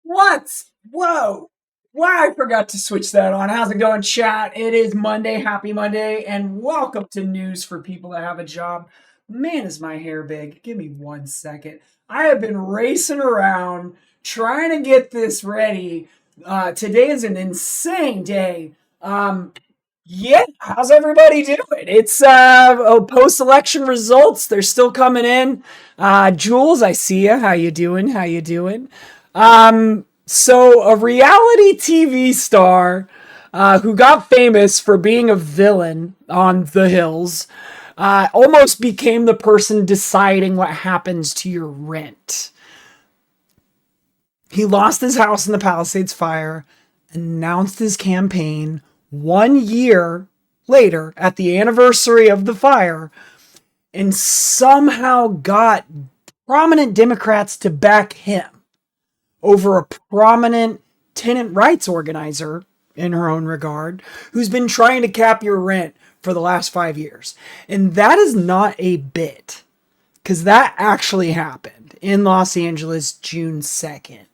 What? Whoa. Why I forgot to switch that on. How's it going, chat? It is Monday. Happy Monday. And welcome to News for People That Have a Job. Man, is my hair big. Give me 1 second. I have been racing around trying to get this ready. Today is an insane day. Yeah, how's everybody doing? It's post-election results. They're still coming in. Jules, I see you. How you doing? How you doing? So a reality TV star who got famous for being a villain on The Hills almost became the person deciding what happens to your rent. He lost his house in the Palisades fire, announced his campaign 1 year later at the anniversary of the fire, and somehow got prominent Democrats to back him over a prominent tenant rights organizer in her own regard who's been trying to cap your rent for the last 5 years. And that is not a bit, because that actually happened in Los Angeles June 2nd.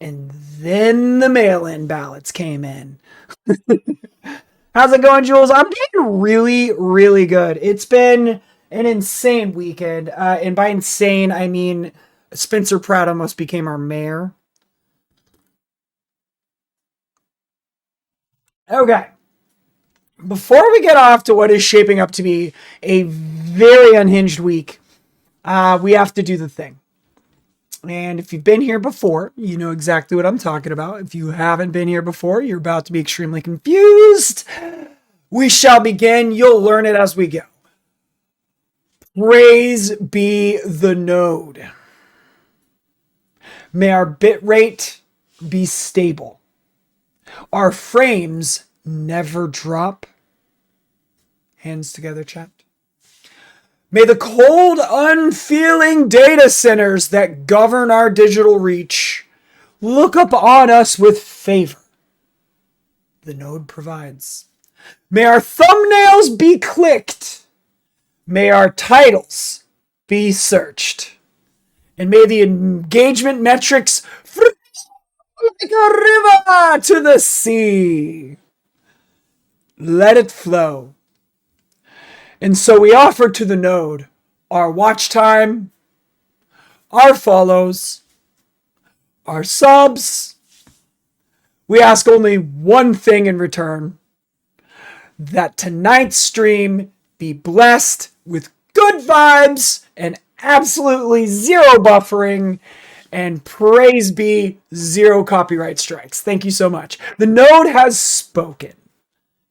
And then the mail-in ballots came in. How's it going, Jules? I'm doing really, really good. It's been an insane weekend. And by insane, I mean Spencer Pratt almost became our mayor. Okay. Before we get off to what is shaping up to be a very unhinged week, we have to do the thing. And if you've been here before, you know exactly what I'm talking about. If you haven't been here before, you're about to be extremely confused. We shall begin. You'll learn it as we go. Praise be the node. May our bit rate be stable. Our frames never drop. Hands together, chat. May the cold, unfeeling data centers that govern our digital reach look up on us with favor. The node provides. May our thumbnails be clicked. May our titles be searched. And may the engagement metrics flow like a river to the sea. Let it flow. And so we offer to the node our watch time, our follows, our subs. We ask only one thing in return: that tonight's stream be blessed with good vibes and absolutely zero buffering, and praise be zero copyright strikes. Thank you so much. The node has spoken.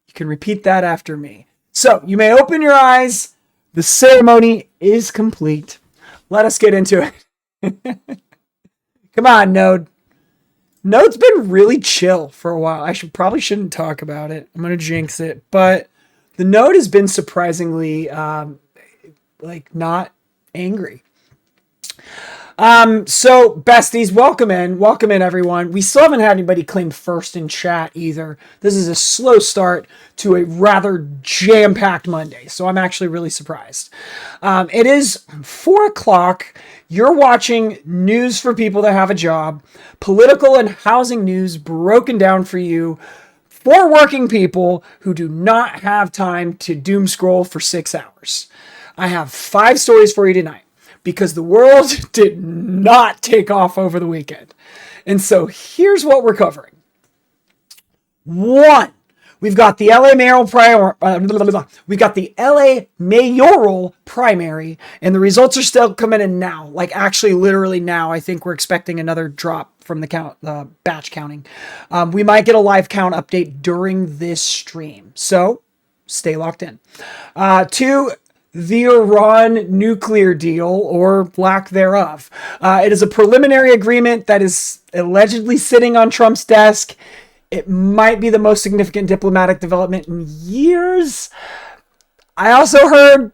You can repeat that after me. So you may open your eyes. The ceremony is complete. Let us get into it. Come on, Node. Node's been really chill for a while. I probably shouldn't talk about it. I'm going to jinx it. But the Node has been surprisingly not angry. So besties, welcome in everyone. We still haven't had anybody claim first in chat either. This is a slow start to a rather jam-packed Monday, so I'm actually really surprised. It is 4:00. You're watching News for People That Have a Job, political and housing news broken down for you, for working people who do not have time to doom scroll for 6 hours. I have 5 stories for you tonight, because the world did not take off over the weekend. And so here's what we're covering. 1, we've got the LA mayoral primary, and the results are still coming in now. Like actually literally now. I think we're expecting another drop from the batch counting. We might get a live count update during this stream. So stay locked in. 2, the Iran nuclear deal, or lack thereof. It is a preliminary agreement that is allegedly sitting on Trump's desk. It might be the most significant diplomatic development in years. I also heard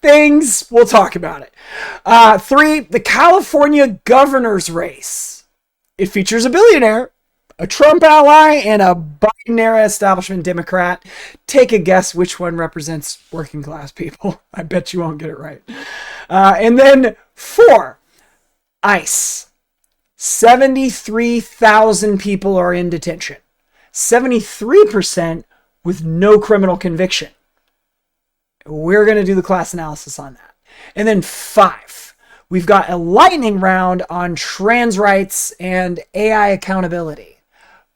things. We'll talk about it. 3, the California governor's race. It features a billionaire, a Trump ally, and a Biden-era establishment Democrat. Take a guess which one represents working class people. I bet you won't get it right. And then 4, ICE. 73,000 people are in detention. 73% with no criminal conviction. We're going to do the class analysis on that. And then 5, we've got a lightning round on trans rights and AI accountability.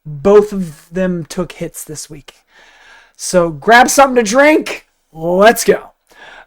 Both of them took hits this week. So grab something to drink. Let's go.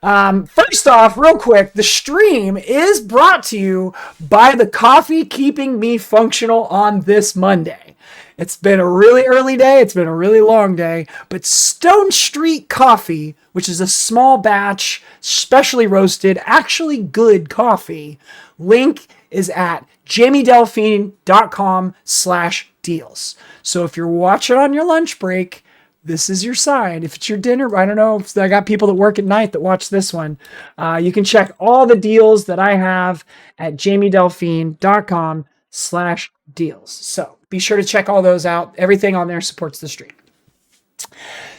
First off, real quick, the stream is brought to you by the coffee keeping me functional on this Monday. It's been a really early day. It's been a really long day. But Stone Street Coffee, which is a small batch, specially roasted, actually good coffee, link is at jamiedelphine.com/deals. So if you're watching on your lunch break, this is your sign. If it's your dinner, I don't know. I got people that work at night that watch this one. You can check all the deals that I have at jamiedelphine.com/deals. So be sure to check all those out. Everything on there supports the stream.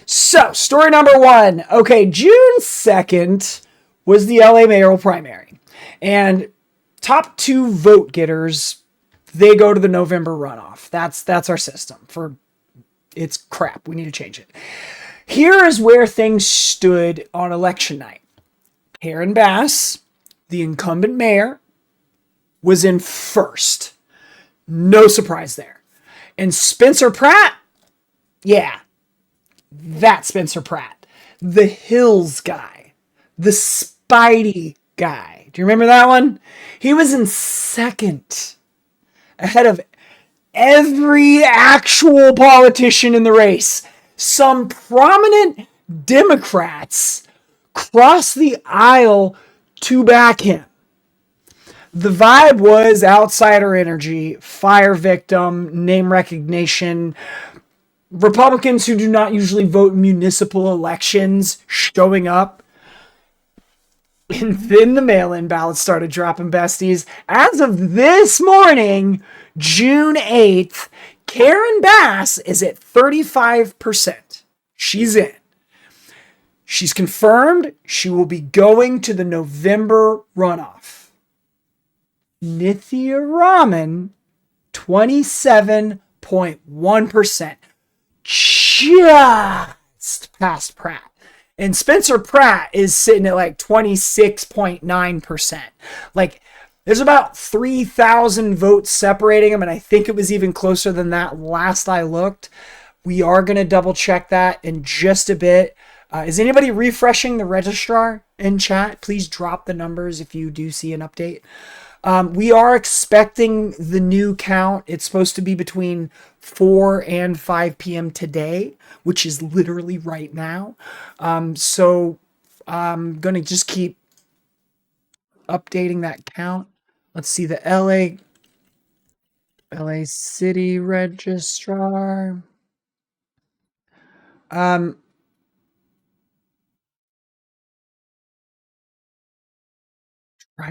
So story number 1. Okay, June 2nd was the LA mayoral primary. And top 2 vote getters, they go to the November runoff. That's our system for... It's crap. We need to change it. Here is where things stood on election night. Karen Bass, the incumbent mayor, was in first. No surprise there. And Spencer Pratt, yeah, that Spencer Pratt. The Hills guy. The Spidey guy. Do you remember that one? He was in second. Ahead of every actual politician in the race. Some prominent Democrats crossed the aisle to back him. The vibe was outsider energy, fire victim, name recognition, Republicans who do not usually vote in municipal elections showing up. And then the mail-in ballots started dropping, besties. As of this morning, June 8th, Karen Bass is at 35%. She's in. She's confirmed she will be going to the November runoff. Nithya Raman, 27.1%. Just past Pratt. And Spencer Pratt is sitting at like 26.9%. Like, there's about 3,000 votes separating them, and I think it was even closer than that last I looked. We are going to double check that in just a bit. Is anybody refreshing the registrar in chat? Please drop the numbers if you do see an update. We are expecting the new count. It's supposed to be between 4 and 5 p.m. today, which is literally right now. So I'm going to just keep updating that count. Let's see the LA City registrar. Trying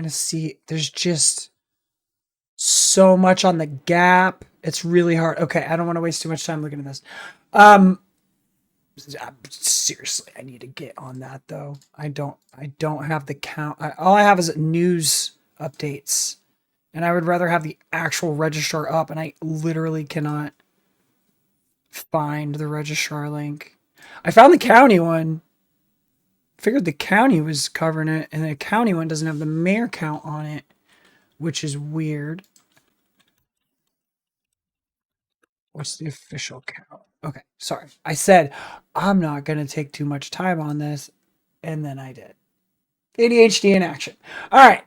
to see. There's just so much on the gap. It's really hard. Okay, I don't want to waste too much time looking at this. Seriously, I need to get on that though. I don't have the count. All I have is news updates, and I would rather have the actual registrar up, and I literally cannot find the registrar link. I found the county one. Figured the county was covering it, and the county one doesn't have the mayor count on it, which is weird. What's the official count? Okay, sorry. I said I'm not going to take too much time on this, and then I did. ADHD in action. All right.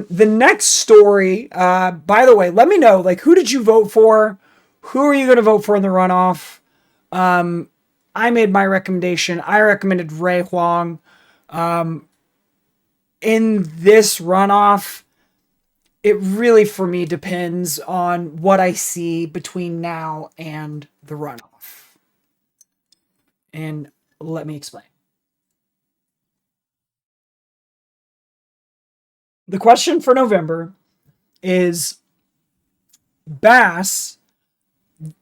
The next story, by the way, let me know, like, who did you vote for? Who are you going to vote for in the runoff? I made my recommendation. I recommended Ray Huang. In this runoff, it really, for me, depends on what I see between now and the runoff. And let me explain. The question for November is Bass.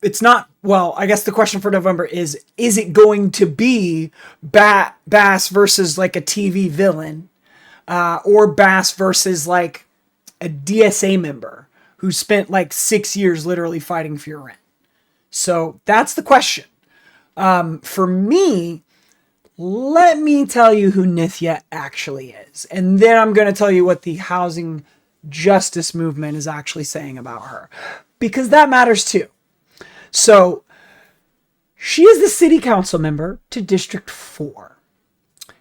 It's not, well, I guess the question for November is it going to be Bass versus like a TV villain, or Bass versus like a DSA member who spent like 6 years literally fighting for your rent. So that's the question. For me, let me tell you who Nithya actually is. And then I'm going to tell you what the housing justice movement is actually saying about her, because that matters too. So she is the city council member to District 4.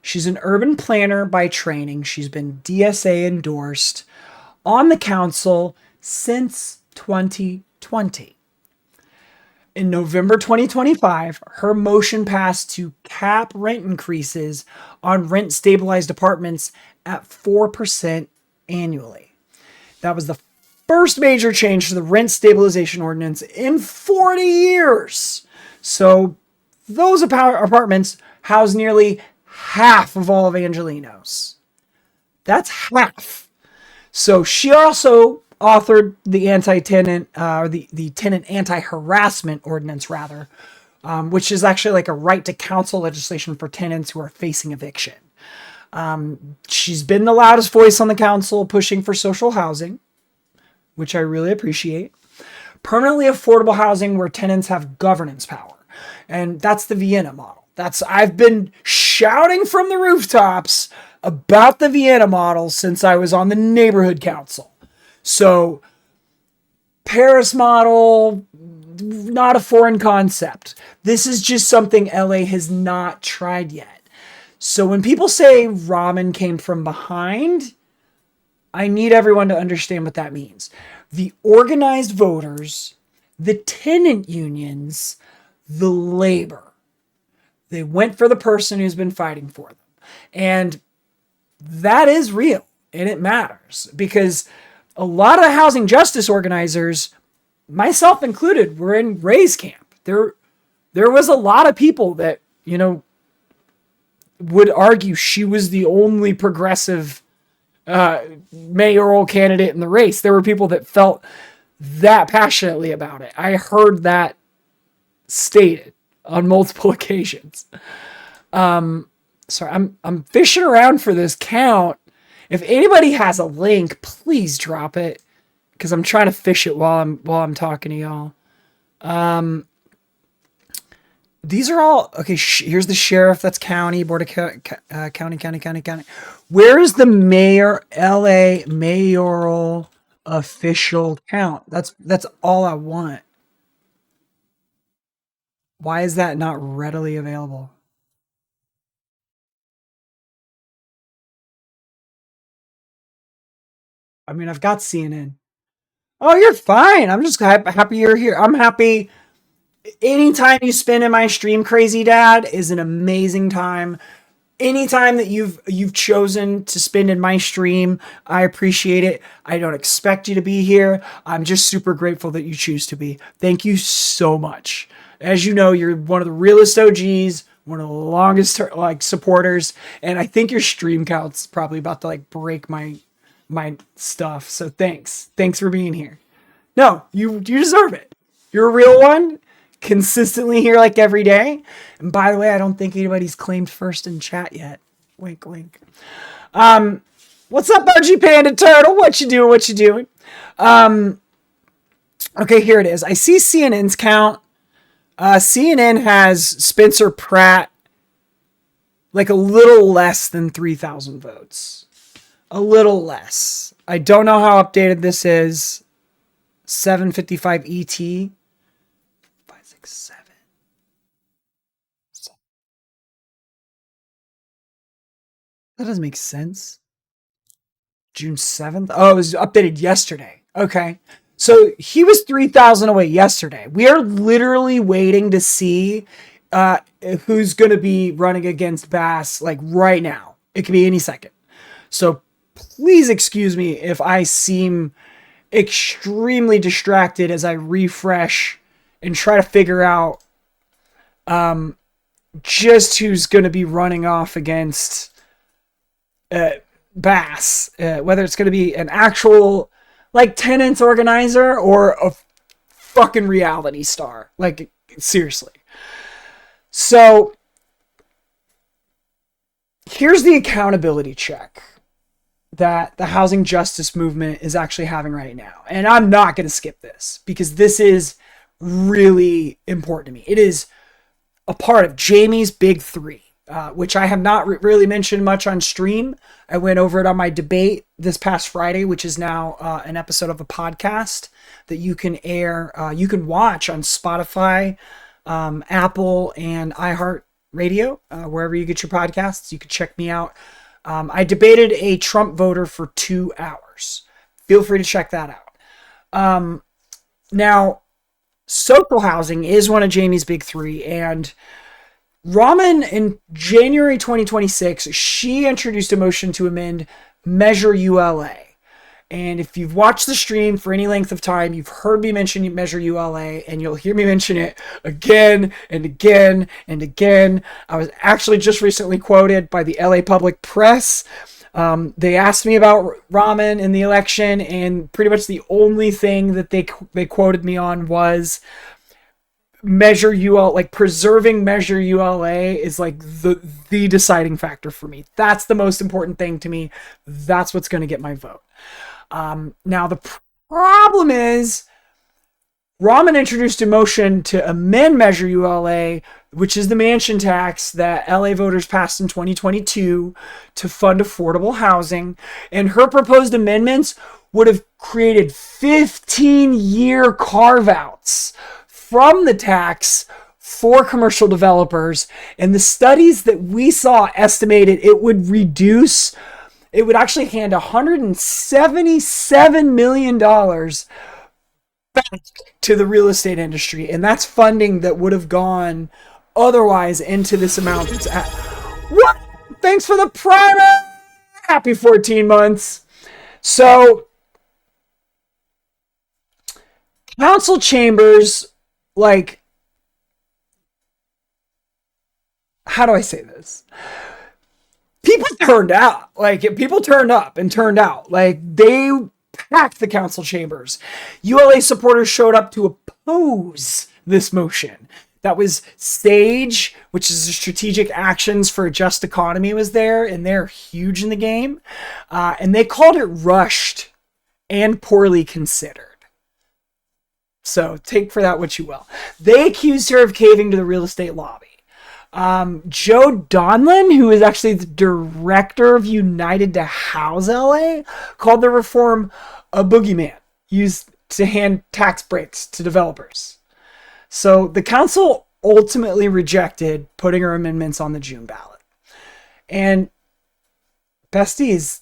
She's an urban planner by training. She's been DSA endorsed on the council since 2020. In November 2025, her motion passed to cap rent increases on rent stabilized apartments at 4% annually. That was the first major change to the rent stabilization ordinance in 40 years. So those apartments house nearly half of all of Angelenos. That's half. So she also authored the anti-tenant, or the tenant anti-harassment ordinance, rather, which is actually like a right to counsel legislation for tenants who are facing eviction. She's been the loudest voice on the council pushing for social housing, which I really appreciate. Permanently affordable housing where tenants have governance power. And that's the Vienna model. I've been shouting from the rooftops about the Vienna model since I was on the neighborhood council. So Paris model, not a foreign concept. This is just something LA has not tried yet. So when people say ramen came from behind, I need everyone to understand what that means. The organized voters, the tenant unions, the labor. They went for the person who's been fighting for them. And that is real, and it matters, because a lot of the housing justice organizers, myself included, were in Ray's camp. There was a lot of people that, would argue she was the only progressive mayoral candidate in the race. There were people that felt that passionately about it. I heard that stated on multiple occasions. Sorry, I'm fishing around for this count. If anybody has a link, please drop it, because I'm trying to fish it while I'm talking to y'all. These are all okay. Here's the sheriff. That's county, board of county. Where is the mayor? LA mayoral official count. That's all I want. Why is that not readily available? I mean, I've got CNN. Oh, you're fine. I'm just happy you're here. I'm happy. Any time you spend in my stream, Crazy Dad, is an amazing time. Anytime that you've chosen to spend in my stream, I appreciate it. I don't expect you to be here. I'm just super grateful that you choose to be. Thank you so much. As you know, you're one of the realest OGs, one of the longest supporters, and I think your stream count's probably about to break my stuff. So thanks for being here. No, you deserve it. You're a real one, consistently here every day. And by the way, I don't think anybody's claimed first in chat yet. Wink, wink. What's up, Budgie Panda Turtle? What you doing? Okay, here it is. I see CNN's count. CNN has Spencer Pratt a little less than 3,000 votes. A little less. I don't know how updated this is. 755 ET. 567. That doesn't make sense. June 7th? Oh, it was updated yesterday. Okay. So he was 3,000 away yesterday. We are literally waiting to see who's going to be running against Bass right now. It could be any second. So please excuse me if I seem extremely distracted as I refresh and try to figure out just who's going to be running off against Bass. Whether it's going to be an actual tenants organizer or a fucking reality star. Seriously. So here's the accountability check. that the housing justice movement is actually having right now. And I'm not going to skip this because this is really important to me. It is a part of Jamie's Big Three, which I have not really mentioned much on stream. I went over it on my debate this past Friday, which is now an episode of a podcast that you can you can watch on Spotify, Apple, and iHeartRadio, wherever you get your podcasts. You can check me out. I debated a Trump voter for 2 hours. Feel free to check that out. Now, social housing is one of Jamie's Big Three, and Raman in January 2026, she introduced a motion to amend Measure ULA. And if you've watched the stream for any length of time, you've heard me mention Measure ULA, and you'll hear me mention it again and again and again. I was actually just recently quoted by the LA Public Press. They asked me about Raman in the election, and pretty much the only thing that they quoted me on was Measure ULA, like preserving Measure ULA is like the deciding factor for me. That's the most important thing to me. That's what's going to get my vote. Now the problem is Raman introduced a motion to amend Measure ULA, which is the mansion tax that LA voters passed in 2022 to fund affordable housing. And her proposed amendments would have created 15-year carve-outs from the tax for commercial developers. And the studies that we saw estimated it would actually hand $177 million back to the real estate industry. And that's funding that would have gone otherwise into this amount. What? Thanks for the primer. Happy 14 months. So, council chambers, like, how do I say this? People turned out. Like, people turned up and turned out. Like, they packed the council chambers. ULA supporters showed up to oppose this motion. That was SAGE, which is the Strategic Actions for a Just Economy, was there, and they're huge in the game. And they called it rushed and poorly considered. So take for that what you will. They accused her of caving to the real estate lobby. Joe Donlan, who is actually the director of United to House LA, called the reform a boogeyman used to hand tax breaks to developers. So the council ultimately rejected putting her amendments on the June ballot. And besties,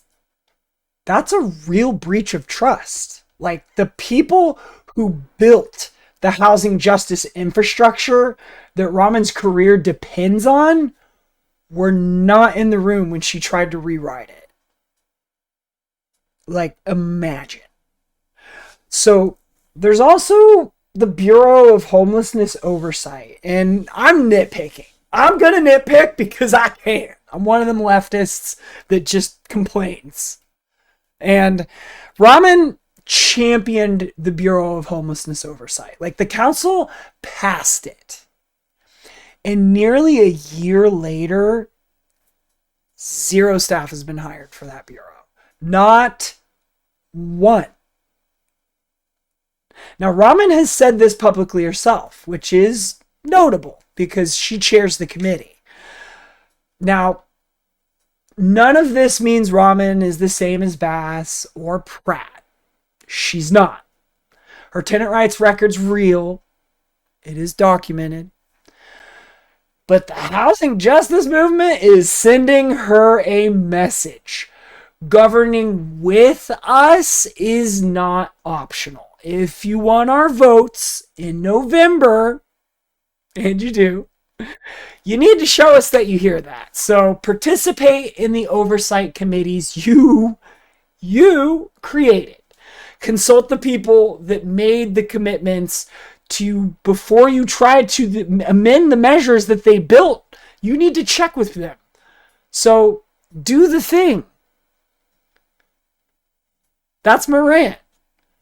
that's a real breach of trust. Like, the people who built the housing justice infrastructure that Raman's career depends on were not in the room when she tried to rewrite it. Like, imagine. So there's also the Bureau of Homelessness Oversight, and I'm nitpicking. I'm going to nitpick because I can. I'm one of them leftists that just complains. And Raman championed the Bureau of Homelessness Oversight. Like, the council passed it. And nearly a year later, 0 staff has been hired for that bureau. Not one. Now, Raman has said this publicly herself, which is notable because she chairs the committee. Now, none of this means Raman is the same as Bass or Pratt. She's not. Her tenant rights record's real. It is documented. But the housing justice movement is sending her a message. Governing with us is not optional. If you want our votes in November, and you do, you need to show us that you hear that. So participate in the oversight committees you created. Consult the people that made the commitments to, before you try to amend the measures that they built, you need to check with them. So do the thing. That's my rant.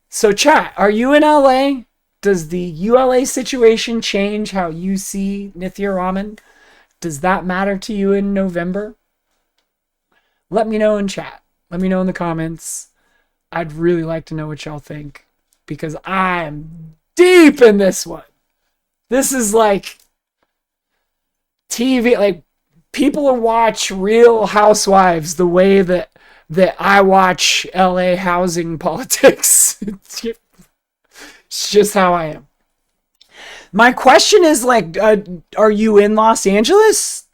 So chat, are you in LA? Does the ULA situation change how you see Nithya Raman? Does that matter to you in November? Let me know in chat. Let me know in the comments. I'd really like to know what y'all think because I'm deep in this one. This is like TV, like people watch Real Housewives the way that I watch LA housing politics. It's just how I am. My question is like, are you in Los Angeles?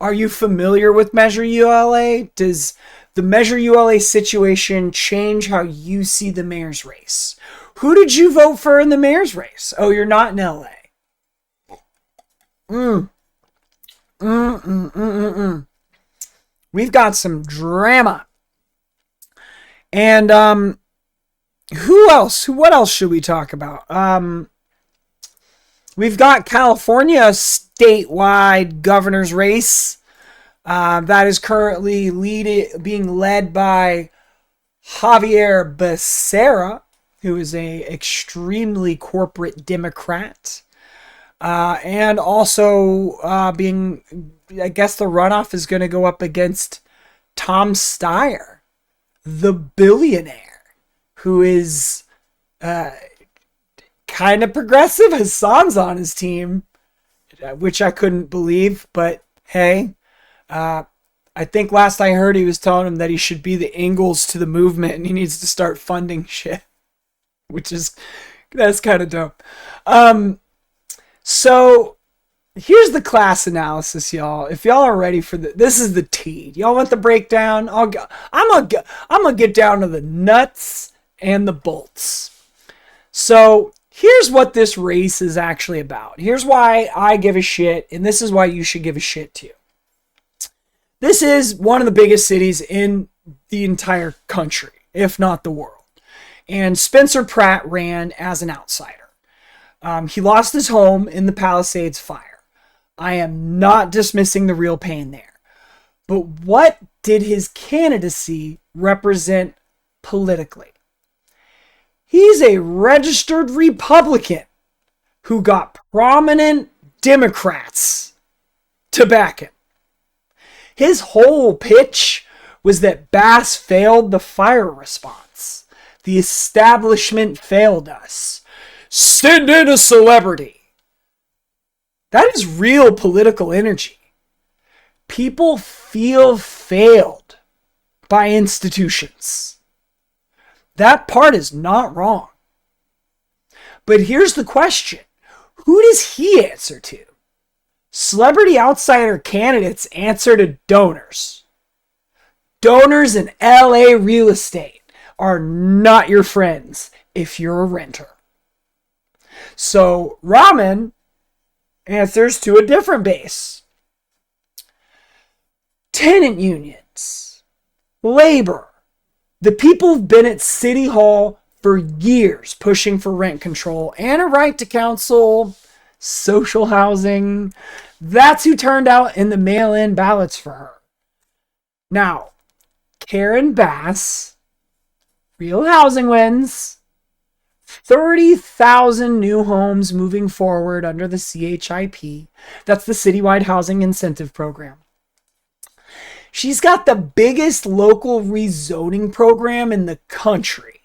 Are you familiar with Measure ULA? Does the Measure ULA situation change how you see the mayor's race? Who did you vote for in the mayor's race? Oh, you're not in LA. Mm. Mm, mm, mm, mm, mm. We've got some drama. And who else? What else should we talk about? We've got California statewide governor's race that is currently being led by Javier Becerra, who is a extremely corporate Democrat. And also I guess the runoff is going to go up against Tom Steyer, the billionaire, who is kind of progressive. Hassan's on his team, which I couldn't believe, but hey, I think last I heard he was telling him that he should be the Ingalls to the movement and he needs to start funding shit, that's kind of dope. So here's the class analysis, y'all. If y'all are ready for this is the tea. Y'all want the breakdown? I'm gonna get down to the nuts and the bolts. So here's what this race is actually about. Here's why I give a shit, and this is why you should give a shit too. This is one of the biggest cities in the entire country, if not the world. And Spencer Pratt ran as an outsider. He lost his home in the Palisades fire. I am not dismissing the real pain there. But what did his candidacy represent politically? He's a registered Republican who got prominent Democrats to back him. His whole pitch was that Bass failed the fire response. The establishment failed us. Send in a celebrity. That is real political energy. People feel failed by institutions. That part is not wrong. But here's the question. Who does he answer to? Celebrity outsider candidates answer to donors. Donors in LA real estate are not your friends if you're a renter. So Rahman answers to a different base. Tenant unions, labor, the people who've been at City Hall for years pushing for rent control and a right to counsel, social housing. That's who turned out in the mail-in ballots for her. Now, Karen Bass, real housing wins. 30,000 new homes moving forward under the CHIP. That's the Citywide Housing Incentive Program. She's got the biggest local rezoning program in the country.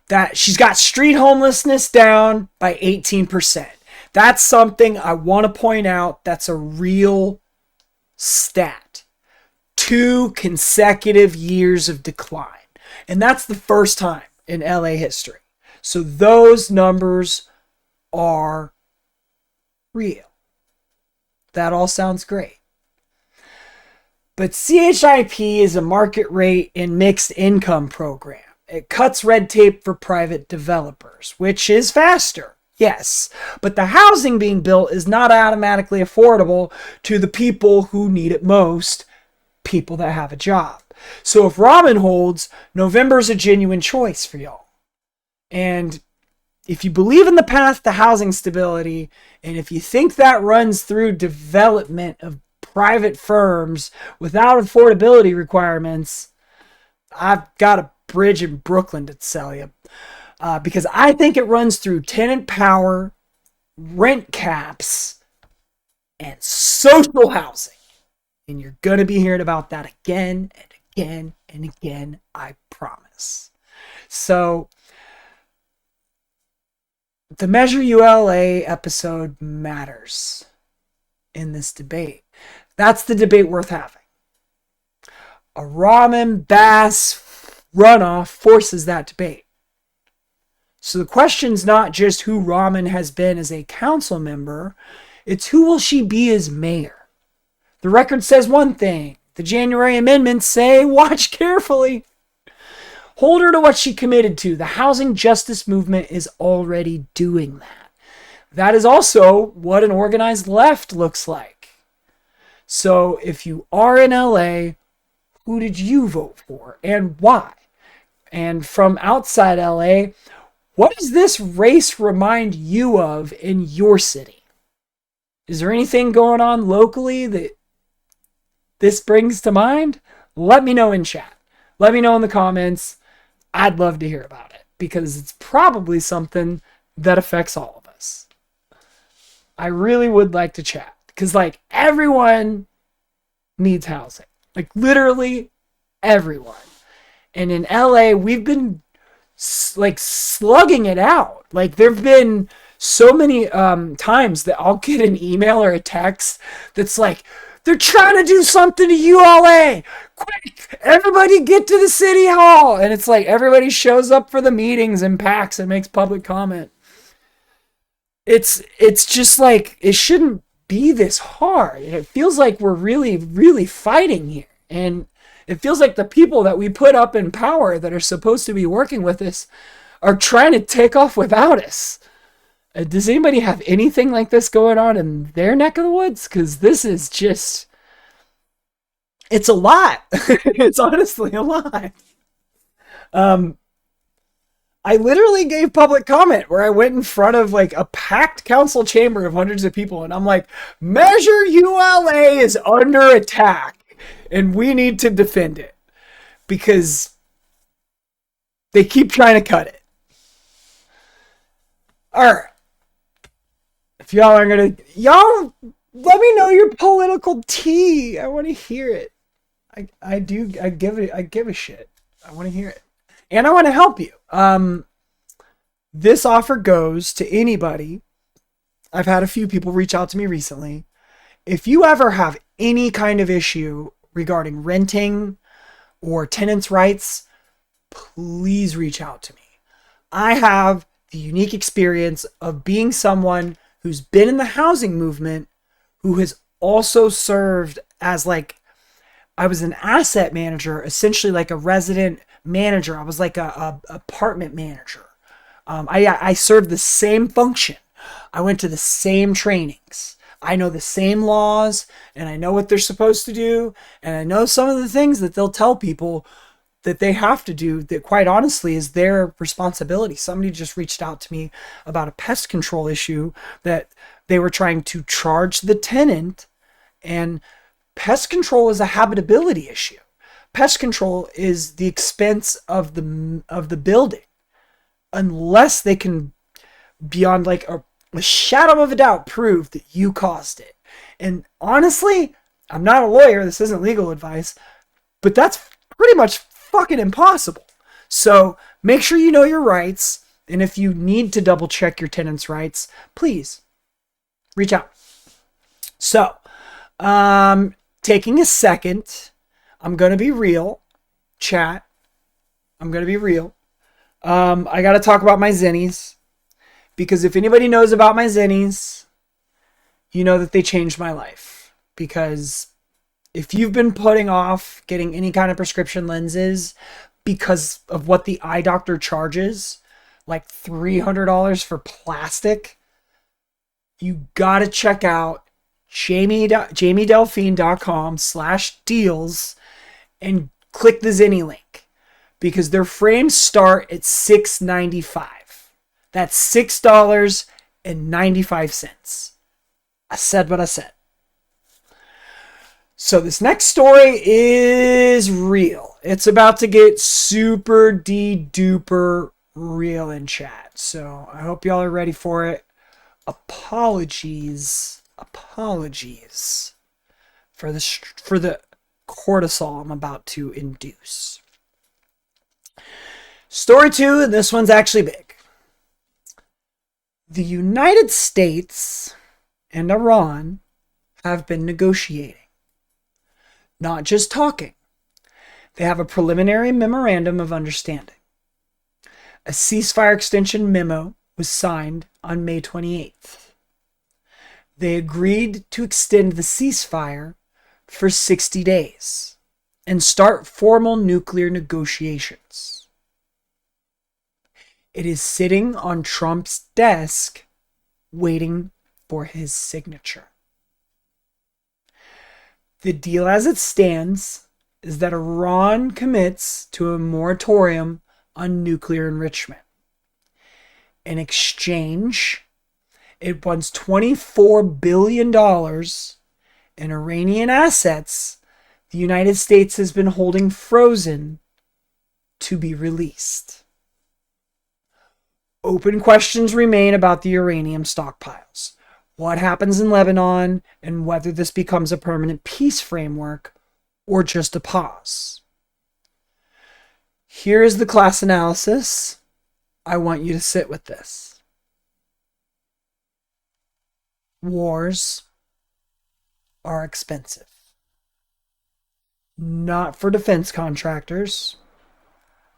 That she's got street homelessness down by 18%. That's something I want to point out. That's a real stat. 2 consecutive years of decline. And that's the first time in LA history. So those numbers are real. That all sounds great. But CHIP is a market rate and mixed income program. It cuts red tape for private developers, which is faster, yes. But the housing being built is not automatically affordable to the people who need it most, people that have a job. So if Rahman holds, November's a genuine choice for y'all. And if you believe in the path to housing stability, and if you think that runs through development of private firms without affordability requirements, I've got a bridge in Brooklyn to sell you. Because I think it runs through tenant power, rent caps, and social housing. And you're going to be hearing about that again and again and again, I promise. So, the Measure ULA episode matters in this debate. That's the debate worth having. A Rahman Bass runoff forces that debate. So the question's not just who Rahman has been as a council member, it's who will she be as mayor. The record says one thing. The January amendments say, watch carefully. Hold her to what she committed to. The housing justice movement is already doing that. That is also what an organized left looks like. So if you are in LA, who did you vote for and why? And from outside LA, what does this race remind you of in your city? Is there anything going on locally that this brings to mind? Let me know in chat. Let me know in the comments. I'd love to hear about it because it's probably something that affects all of us. I really would like to chat because like everyone needs housing. Like literally everyone. And in LA, we've been like slugging it out. Like there've been so many times that I'll get an email or a text that's like, they're trying to do something to ULA. Quick, everybody get to the city hall. And it's like everybody shows up for the meetings and packs and makes public comment. It's just like it shouldn't be this hard. And it feels like we're really, really fighting here. And it feels like the people that we put up in power that are supposed to be working with us are trying to take off without us. Does anybody have anything like this going on in their neck of the woods? Because this is just, it's a lot. It's honestly a lot. I literally gave public comment where I went in front of like a packed council chamber of hundreds of people. And I'm like, Measure ULA is under attack and we need to defend it because they keep trying to cut it. All right. If y'all are gonna, y'all let me know your political tea. I want to hear it. I give a shit. I want to hear it, and I want to help you. This offer goes to anybody. I've had a few people reach out to me recently. If you ever have any kind of issue regarding renting or tenants' rights, please reach out to me. I have the unique experience of being someone who's been in the housing movement, who has also served as like, I was an asset manager, essentially like a resident manager. I was like a apartment manager. I served the same function. I went to the same trainings. I know the same laws and I know what they're supposed to do. And I know some of the things that they'll tell people that they have to do that quite honestly is their responsibility. Somebody just reached out to me about a pest control issue that they were trying to charge the tenant, and pest control is a habitability issue. Pest control is the expense of the building unless they can beyond like a shadow of a doubt prove that you caused it. And honestly, I'm not a lawyer, this isn't legal advice, but that's pretty much fucking impossible. So make sure you know your rights, and if you need to double check your tenant's rights, please reach out. So taking a second, I'm gonna be real, chat. I'm gonna be real. I gotta talk about my Zennies, because if anybody knows about my Zennies, you know that they changed my life. Because if you've been putting off getting any kind of prescription lenses because of what the eye doctor charges, like $300 for plastic, you gotta check out jamiedelphine.com/deals and click the Zenni link, because their frames start at $6.95. That's $6.95. I said what I said. So this next story is real. It's about to get super duper real in chat. So I hope y'all are ready for it. Apologies for the cortisol I'm about to induce. Story 2, and this one's actually big. The United States and Iran have been negotiating, not just talking. They have a preliminary memorandum of understanding. A ceasefire extension memo was signed on May 28th. They agreed to extend the ceasefire for 60 days and start formal nuclear negotiations. It is sitting on Trump's desk waiting for his signature. The deal as it stands is that Iran commits to a moratorium on nuclear enrichment. In exchange, it wants $24 billion in Iranian assets the United States has been holding frozen to be released. Open questions remain about the uranium stockpiles, what happens in Lebanon, and whether this becomes a permanent peace framework or just a pause. Here is the class analysis. I want you to sit with this. Wars are expensive. Not for defense contractors,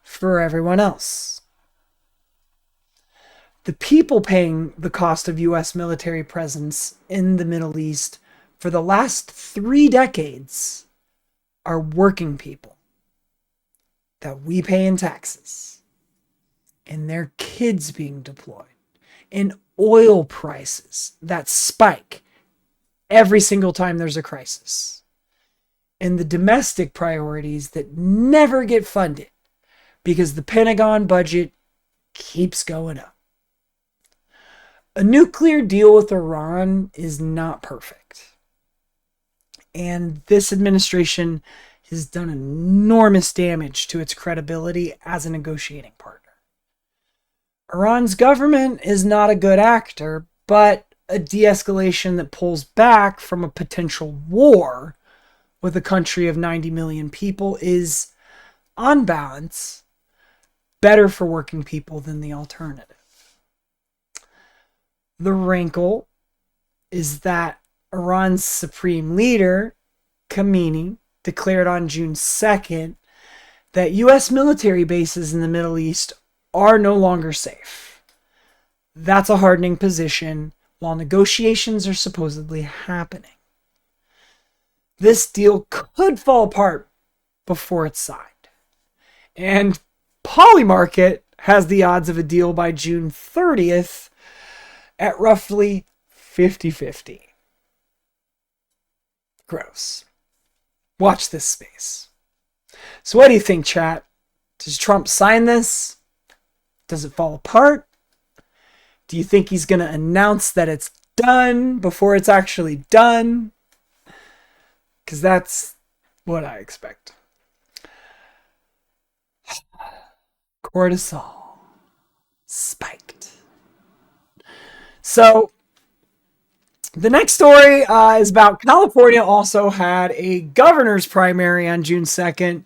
for everyone else. The people paying the cost of U.S. military presence in the Middle East for the last 3 decades are working people that we pay in taxes, and their kids being deployed, and oil prices that spike every single time there's a crisis, and the domestic priorities that never get funded because the Pentagon budget keeps going up. A nuclear deal with Iran is not perfect. And this administration has done enormous damage to its credibility as a negotiating partner. Iran's government is not a good actor, but a de-escalation that pulls back from a potential war with a country of 90 million people is, on balance, better for working people than the alternative. The wrinkle is that Iran's supreme leader, Khamenei, declared on June 2nd that U.S. military bases in the Middle East are no longer safe. That's a hardening position while negotiations are supposedly happening. This deal could fall apart before it's signed. And Polymarket has the odds of a deal by June 30th at roughly 50-50. Gross. Watch this space. So what do you think, chat? Does Trump sign this? Does it fall apart? Do you think he's going to announce that it's done before it's actually done? Because that's what I expect. Cortisol spiked. So the next story is about California also had a governor's primary on June 2nd.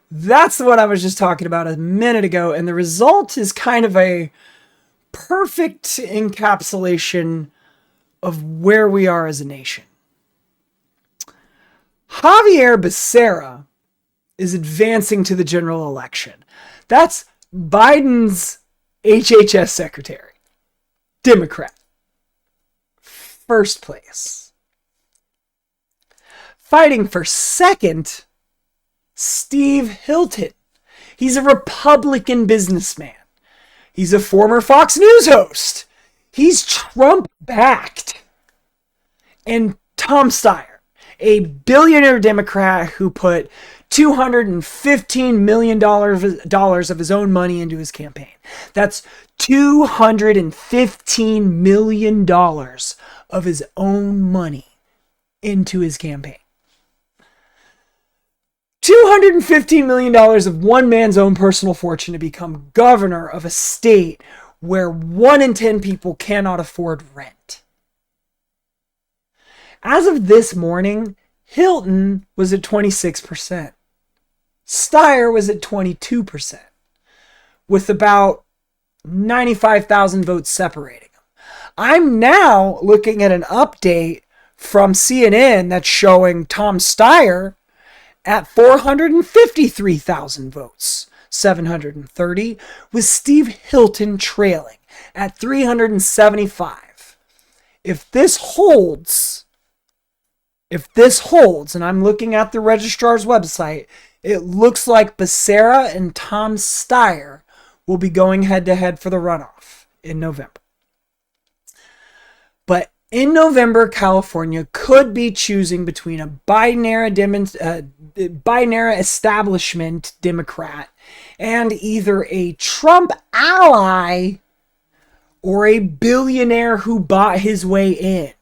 That's what I was just talking about a minute ago. And the result is kind of a perfect encapsulation of where we are as a nation. Javier Becerra is advancing to the general election. That's Biden's HHS secretary. Democrat. First place. Fighting for second, Steve Hilton. He's a Republican businessman. He's a former Fox News host. He's Trump-backed. And Tom Steyer, a billionaire Democrat who put $215 million of his own money into his campaign. That's $215 million of his own money into his campaign. $215 million of one man's own personal fortune to become governor of a state where 1 in 10 people cannot afford rent. As of this morning, Hilton was at 26%. Steyer was at 22%, with about 95,000 votes separating them. I'm now looking at an update from CNN that's showing Tom Steyer at 453,000 votes, 730, with Steve Hilton trailing at 375. If this holds, and I'm looking at the registrar's website, it looks like Becerra and Tom Steyer will be going head-to-head for the runoff in November. But in November, California could be choosing between a binary establishment Democrat and either a Trump ally or a billionaire who bought his way in.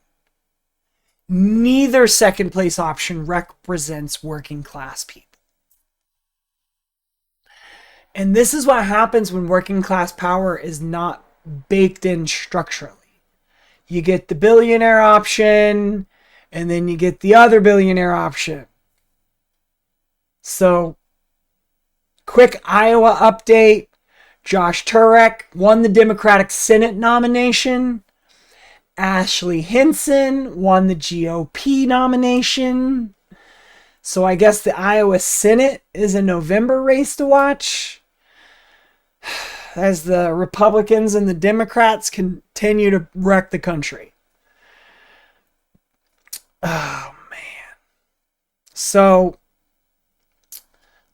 Neither second place option represents working class people. And this is what happens when working class power is not baked in structurally. You get the billionaire option, and then you get the other billionaire option. So, quick Iowa update. Josh Turek won the Democratic Senate nomination. Ashley Hinson won the GOP nomination. So I guess the Iowa Senate is a November race to watch as the Republicans and the Democrats continue to wreck the country. Oh, man. So,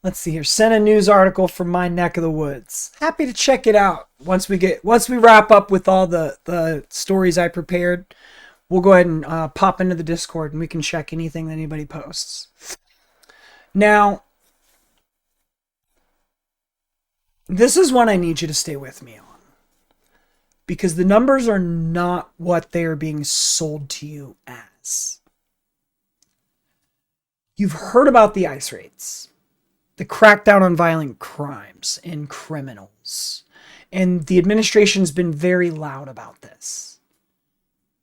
let's see here. Sent a news article from my neck of the woods. Happy to check it out. Once we wrap up with all the stories I prepared, we'll go ahead and pop into the Discord and we can check anything that anybody posts. Now, this is one I need you to stay with me on, because the numbers are not what they are being sold to you as. You've heard about the ICE raids, the crackdown on violent crimes and criminals, and the administration's been very loud about this.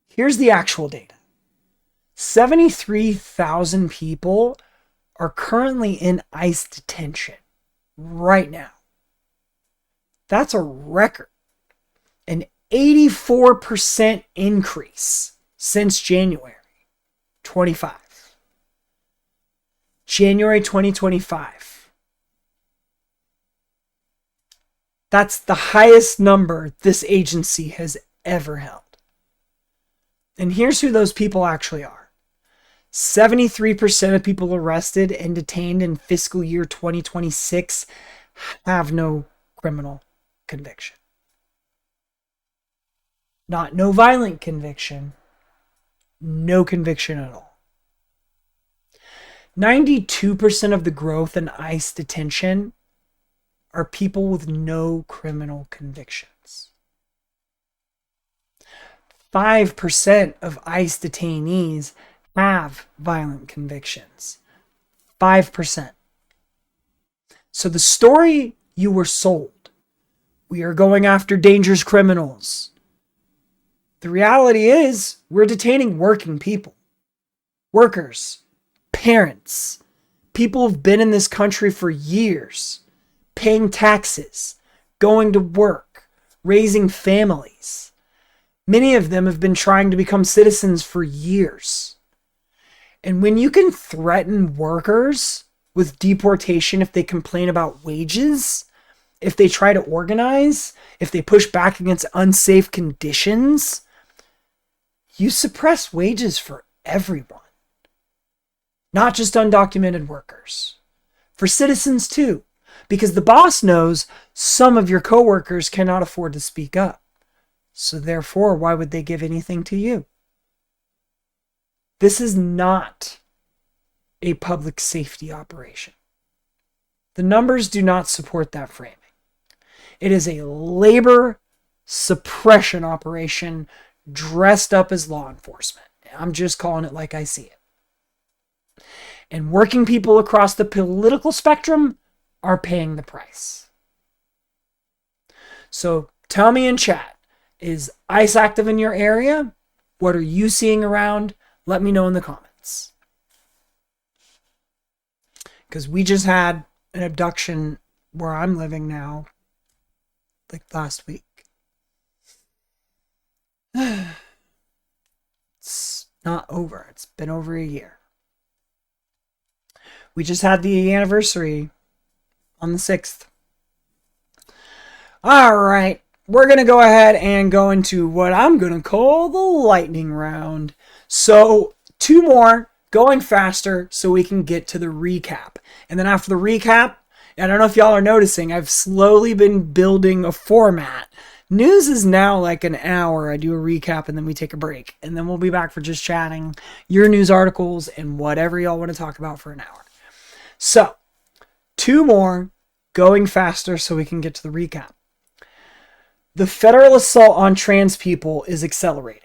Here's the actual data. 73,000 people are currently in ICE detention right now. That's a record. An 84% increase since January 25. January 2025. That's the highest number this agency has ever held. And here's who those people actually are. 73% of people arrested and detained in fiscal year 2026 have no criminal conviction. Not no violent conviction, no conviction at all. 92% of the growth in ICE detention are people with no criminal convictions. 5% of ICE detainees have violent convictions. 5%. So the story you were sold, we are going after dangerous criminals. The reality is we're detaining working people, workers, parents, people who've been in this country for years, paying taxes, going to work, raising families. Many of them have been trying to become citizens for years. And when you can threaten workers with deportation if they complain about wages, if they try to organize, if they push back against unsafe conditions, you suppress wages for everyone. Not just undocumented workers. For citizens too, because the boss knows some of your coworkers cannot afford to speak up. So therefore, why would they give anything to you? This is not a public safety operation. The numbers do not support that framing. It is a labor suppression operation dressed up as law enforcement. I'm just calling it like I see it. And working people across the political spectrum are paying the price. So tell me in chat, is ICE active in your area? What are you seeing around? Let me know in the comments. because we just had an abduction where I'm living now, like last week. It's not over. It's been over a year. We just had the anniversary on the 6th. All right. We're going to go ahead and go into what I'm going to call the lightning round. So, two more going faster so we can get to the recap. And then after the recap, I don't know if y'all are noticing, I've slowly been building a format. News is now like an hour. I do a recap and then we take a break. And then we'll be back for just chatting your news articles and whatever y'all want to talk about for an hour. So, two more going faster so we can get to the recap. The federal assault on trans people is accelerating.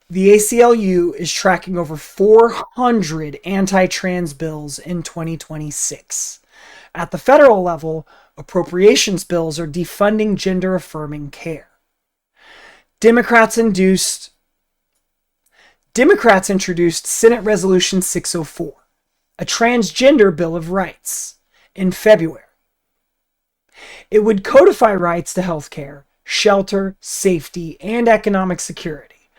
The ACLU is tracking over 400 anti-trans bills in 2026. At the federal level, appropriations bills are defunding gender-affirming care. Democrats introduced Senate Resolution 604, a transgender Bill of Rights, in February. It would codify rights to health care, shelter, safety, and economic security,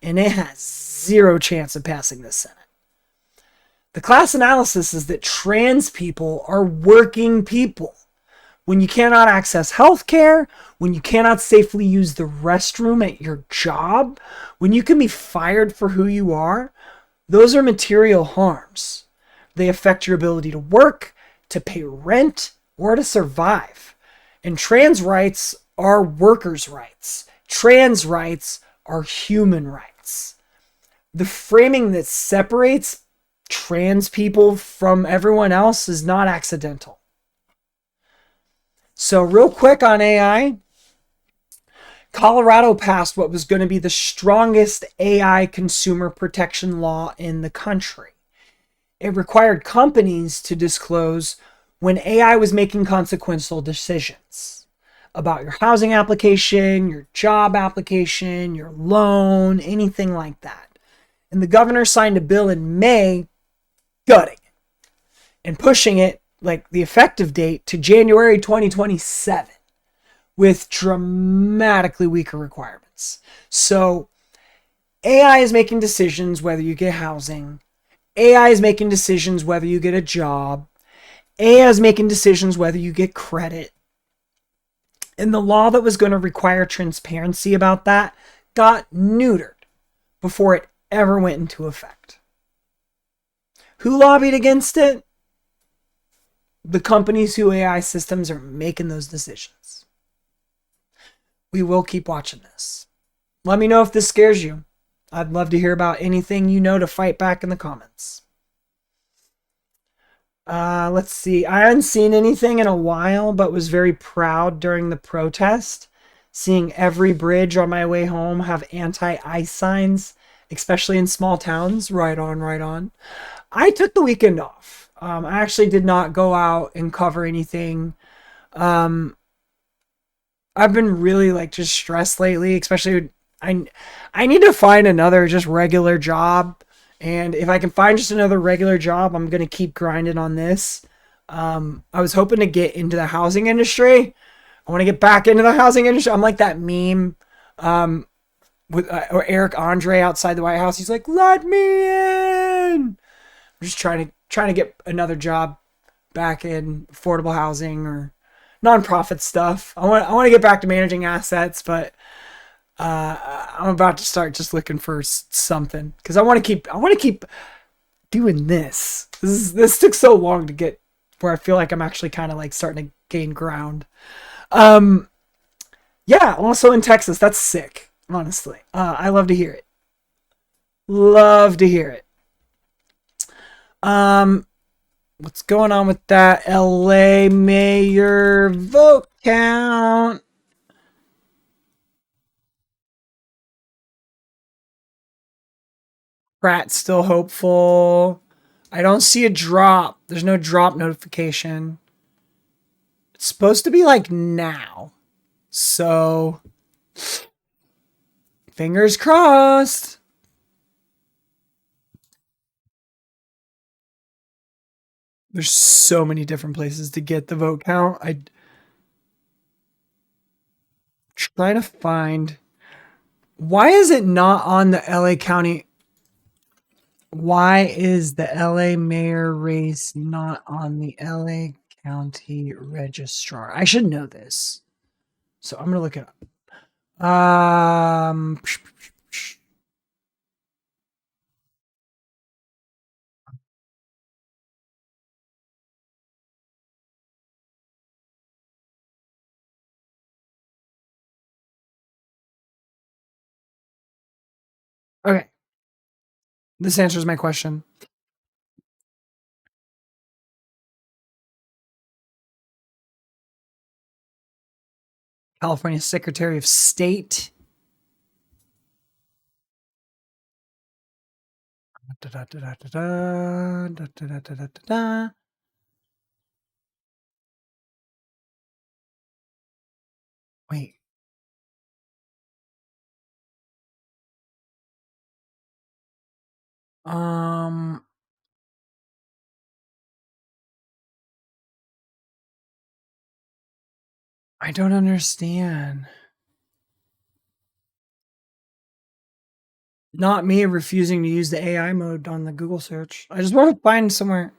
and it has zero chance of passing the Senate. The class analysis is that trans people are working people. When you cannot access health care, when you cannot safely use the restroom at your job, when you can be fired for who you are, those are material harms. They affect your ability to work, to pay rent, or to survive. And trans rights are workers' rights. Trans rights are human rights. The framing that separates trans people from everyone else is not accidental. So real quick on AI, Colorado passed what was going to be the strongest AI consumer protection law in the country. It required companies to disclose when AI was making consequential decisions about your housing application, your job application, your loan, anything like that. And the governor signed a bill in May gutting it and pushing it, like the effective date, to January 2027 with dramatically weaker requirements. So AI is making decisions whether you get housing. AI is making decisions whether you get a job. AI is making decisions whether you get credit. And the law that was going to require transparency about that got neutered before it ever went into effect. Who lobbied against it? The companies whose AI systems are making those decisions. We will keep watching this. Let me know if this scares you. I'd love to hear about anything you know to fight back in the comments. Let's see. I hadn't seen anything in a while, but was very proud during the protest, seeing every bridge on my way home have anti-ice signs, especially in small towns. Right on, right on. I took the weekend off. I actually did not go out and cover anything. I've been really like just stressed lately, especially I need to find another just regular job. And if I can find just another regular job, I'm going to keep grinding on this. I was hoping to get into the housing industry. I want to get back into the housing industry. I'm like that meme with or Eric Andre outside the White House. He's like, "Let me in." I'm just trying to get another job back in affordable housing or nonprofit stuff. I want to get back to managing assets, but I'm about to start just looking for something because I want to keep doing this. This took so long to get where I feel like I'm actually kind of like starting to gain ground. Yeah, also in Texas. That's sick, honestly. I love to hear it. Love to hear it. What's going on with that LA mayor vote count? Pratt's still hopeful. I don't see a drop. There's no drop notification. It's supposed to be like now. So, fingers crossed. There's so many different places to get the vote count. I try to find. Why is it not on the LA County? Why is the LA mayor race not on the LA County registrar? I should know this. So I'm going to look it up. Okay. This answers my question. California Secretary of State. Wait. Um, I don't understand. Not me refusing to use the AI mode on the Google search. I just want to find somewhere.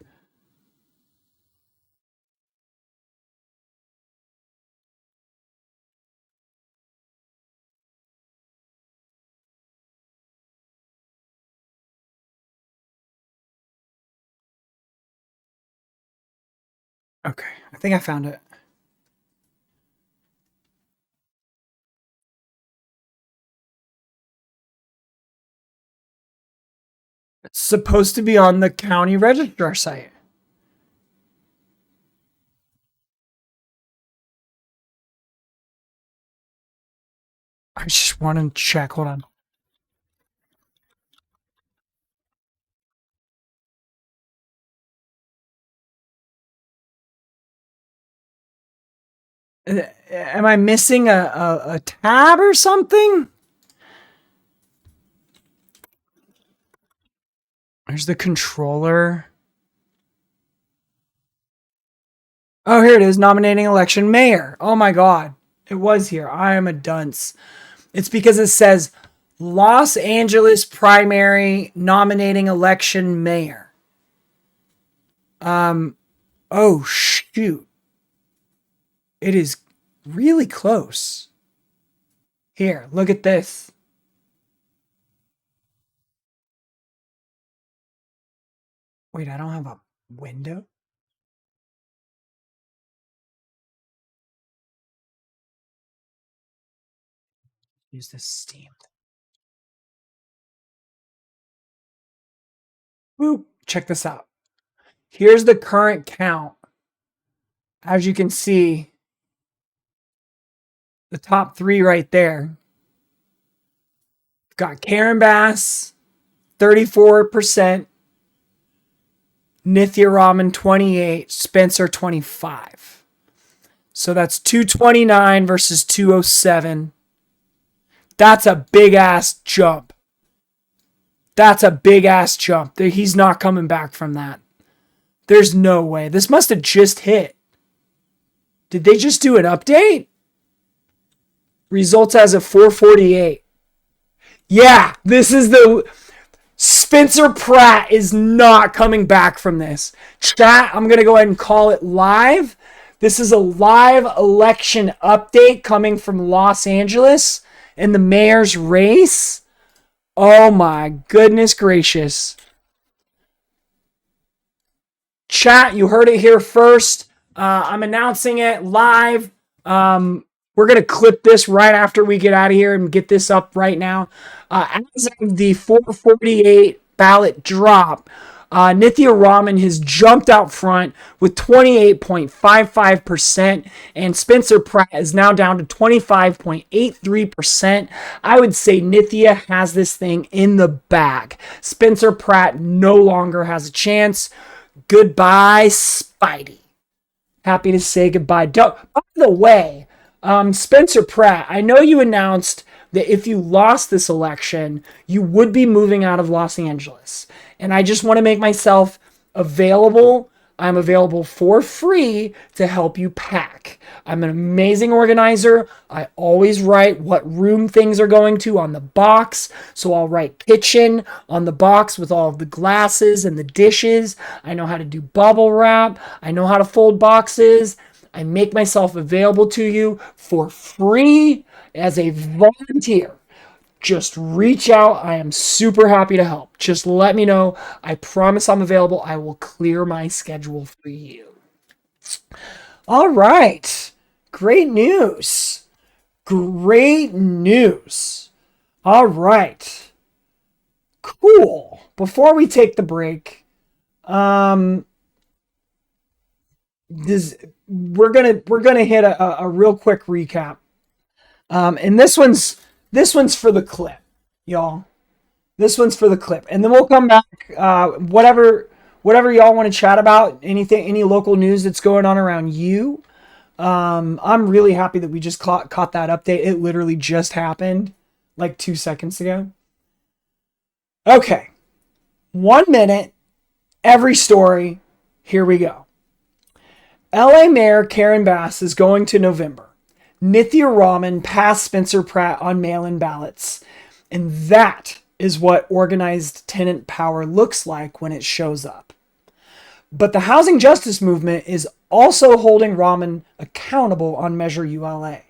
Okay, I think I found it. It's supposed to be on the county registrar site. I just want to check. Hold on. Am I missing a tab or something? There's the controller. Oh, here it is. Nominating election mayor. Oh my God. It was here. I am a dunce. It's because it says Los Angeles primary nominating election mayor. Oh shoot. It is really close. Here, look at this. Wait, I don't have a window? Use this Steam. Boop. Check this out. Here's the current count. As you can see, the top three right there. Got Karen Bass, 34%. Nithya Raman, 28. Spencer, 25. So that's 229 versus 207. That's a big ass jump. That's a big ass jump. He's not coming back from that. There's no way. This must have just hit. Did they just do an update? Results as of 448. Yeah, this is the... Spencer Pratt is not coming back from this. Chat, I'm going to go ahead and call it live. This is a live election update coming from Los Angeles in the mayor's race. Oh my goodness gracious. Chat, you heard it here first. I'm announcing it live. We're going to clip this right after we get out of here and get this up right now. As of the 448 ballot drop, Nithya Raman has jumped out front with 28.55%, and Spencer Pratt is now down to 25.83%. I would say Nithya has this thing in the bag. Spencer Pratt no longer has a chance. Goodbye, Spidey. Happy to say goodbye. By the way, Spencer Pratt, I know you announced that if you lost this election, you would be moving out of Los Angeles. And I just want to make myself available I'm available for free to help you pack. I'm an amazing organizer. I always write what room things are going to on the box. So I'll write kitchen on the box with all of the glasses and the dishes. I know how to do bubble wrap. I know how to fold boxes. I make myself available to you for free as a volunteer. Just reach out. I am super happy to help. Just let me know. I promise I'm available. I will clear my schedule for you. All right. Great news. Great news. All right. Cool. Before we take the break, um, this we're gonna hit a real quick recap. And this one's for the clip, y'all. This one's for the clip, and then we'll come back. Whatever y'all want to chat about, any local news that's going on around you. I'm really happy that we just caught that update. It literally just happened like 2 seconds ago. Okay, 1 minute, every story. Here we go. LA Mayor Karen Bass is going to November. Nithya Raman passed Spencer Pratt on mail-in ballots. And that is what organized tenant power looks like when it shows up. But the housing justice movement is also holding Raman accountable on Measure ULA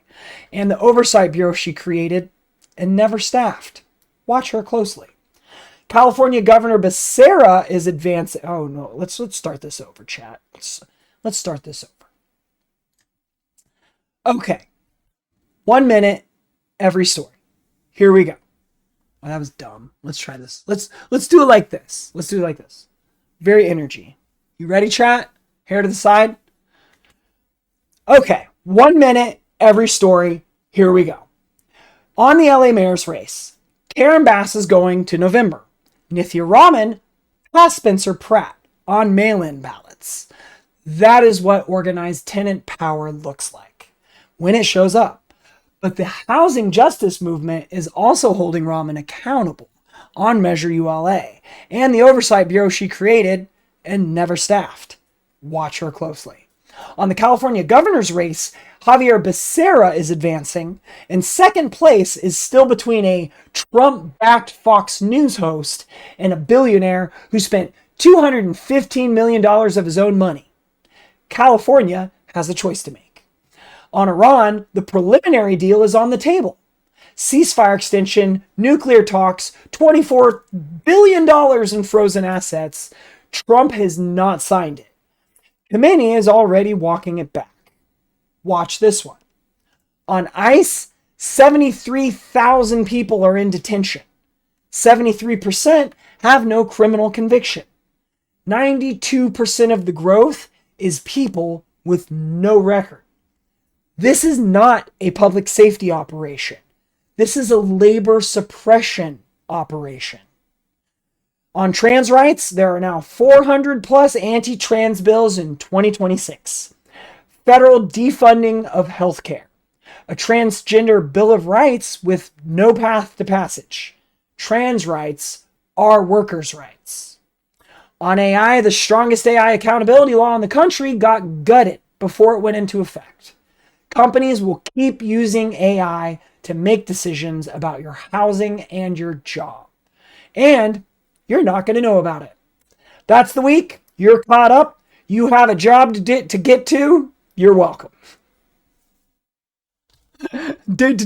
and the oversight bureau she created and never staffed. Watch her closely. California Governor Becerra is advancing. Oh no, let's start this over, chat. Let's start this over. Okay. 1 minute, every story. Here we go. Oh, that was dumb. Let's try this. Let's do it like this. Let's do it like this. Very energy. You ready, chat? Hair to the side. Okay. 1 minute, every story. Here we go. On the LA mayor's race, Karen Bass is going to November. Nithya Raman passed Spencer Pratt on mail-in ballots. That is what organized tenant power looks like when it shows up. But the housing justice movement is also holding Raman accountable on Measure ULA and the oversight bureau she created and never staffed. Watch her closely. On the California governor's race, Javier Becerra is advancing, and second place is still between a Trump-backed Fox News host and a billionaire who spent $215 million of his own money. California has a choice to make. On Iran, the preliminary deal is on the table. Ceasefire extension, nuclear talks, $24 billion in frozen assets. Trump has not signed it. Khomeini is already walking it back. Watch this one. On ICE, 73,000 people are in detention. 73% have no criminal conviction. 92% of the growth is people with no record. This is not a public safety operation. This is a labor suppression operation. On trans rights, there are now 400 plus anti-trans bills in 2026. Federal defunding of healthcare. A transgender bill of rights with no path to passage. Trans rights are workers' rights. On AI, the strongest AI accountability law in the country got gutted before it went into effect. Companies will keep using AI to make decisions about your housing and your job. And you're not going to know about it. That's the week. You're caught up. You have a job to get to. You're welcome. That's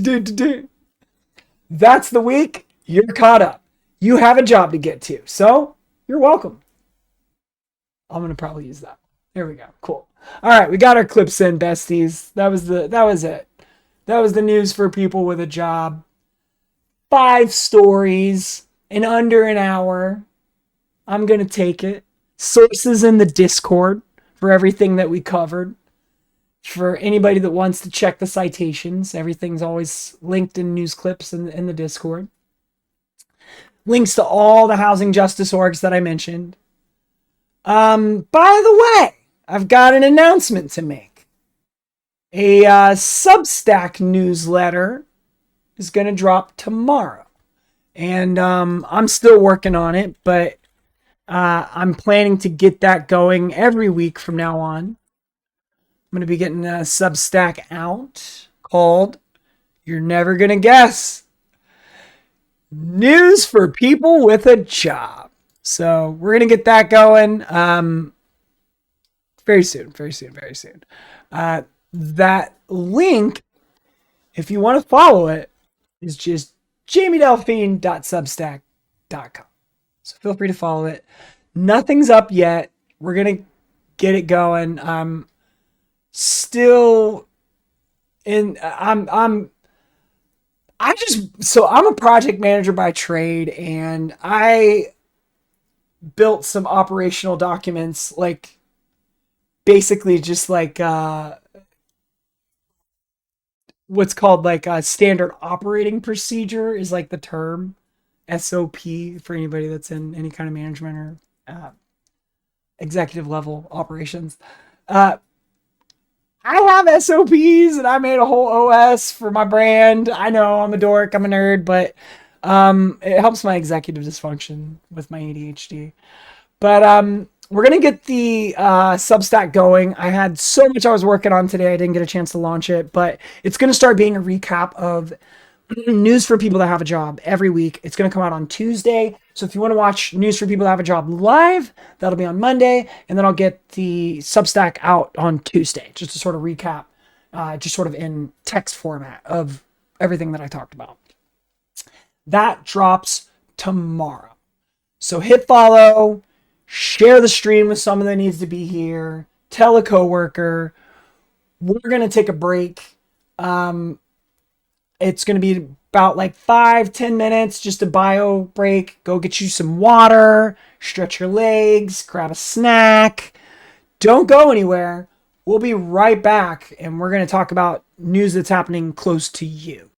the week. You're caught up. You have a job to get to. So you're welcome. I'm going to probably use that. There we go. Cool. All right, we got our clips in, besties. That was it. That was the news for people with a job. 5 stories in under an hour. I'm going to take it. Sources in the Discord for everything that we covered. For anybody that wants to check the citations, everything's always linked in news clips in the Discord. Links to all the housing justice orgs that I mentioned. By the way, I've got an announcement to make. A Substack newsletter is going to drop tomorrow. And I'm still working on it, but I'm planning to get that going every week from now on. I'm going to be getting a Substack out called You're Never Gonna Guess News for People with a Job. So we're going to get that going very soon, very soon, very soon. That link, if you want to follow it, is just jamiedelphine.substack.com. So feel free to follow it. Nothing's up yet. We're going to get it going. I'm still in I'm a project manager by trade, and I built some operational documents, like basically just like what's called like a standard operating procedure is like the term SOP for anybody that's in any kind of management or executive level operations. Uh, I have SOPs and I made a whole OS for my brand. I know I'm a dork, I'm a nerd, but it helps my executive dysfunction with my ADHD. But we're gonna get the Substack going. I had so much I was working on today, I didn't get a chance to launch it, but it's gonna start being a recap of news for people that have a job every week. It's going to come out on Tuesday. So if you want to watch news for people that have a job live, that'll be on Monday. And then I'll get the Substack out on Tuesday, just to sort of recap, just sort of in text format of everything that I talked about. That drops tomorrow. So hit follow, share the stream with someone that needs to be here, tell a coworker. We're going to take a break. It's going to be about like 5-10 minutes, just a bio break. Go get you some water, stretch your legs, grab a snack. Don't go anywhere. We'll be right back, and we're going to talk about news that's happening close to you.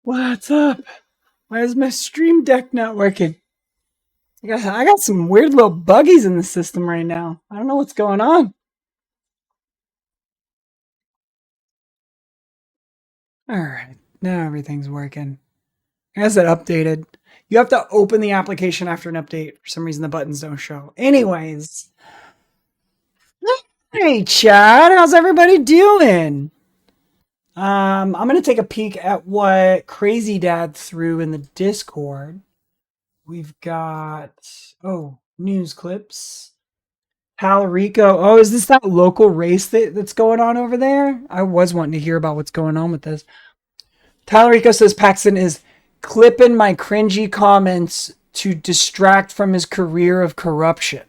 What's up? Why is my stream deck not working? I got some weird little buggies in the system right now. I don't know what's going on. All right, now everything's working. I guess it updated. You have to open the application after an update. For some reason, the buttons don't show. Anyways, hey Chad, how's everybody doing? I'm gonna take a peek at what Crazy Dad threw in the Discord. We've got news clips. Talarico. Oh, is this that local race that's going on over there? I was wanting to hear about what's going on with this. Talarico says Paxton is clipping my cringy comments to distract from his career of corruption.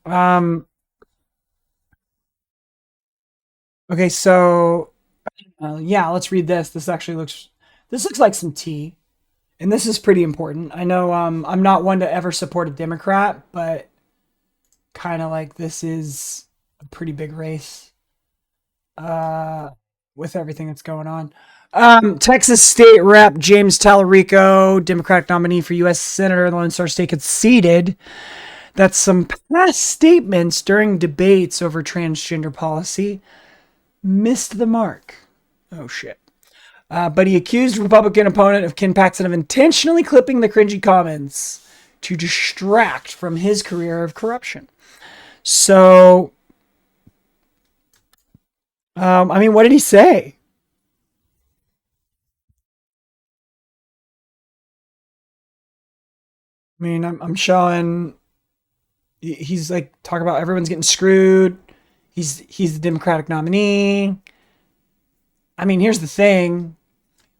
Um. Okay, so yeah, let's read this. This looks like some tea, and this is pretty important. I know I'm not one to ever support a Democrat, but kind of like this is a pretty big race. Uh, with everything that's going on. Texas State Rep James Talarico, Democratic nominee for U.S. Senator in the Lone Star State, conceded that some past statements during debates over transgender policy missed the mark. Oh, shit. But he accused Republican opponent of Ken Paxton of intentionally clipping the cringy comments to distract from his career of corruption. So, I mean, what did he say? I mean, I'm showing. He's like talking about everyone's getting screwed. He's the Democratic nominee. I mean, here's the thing: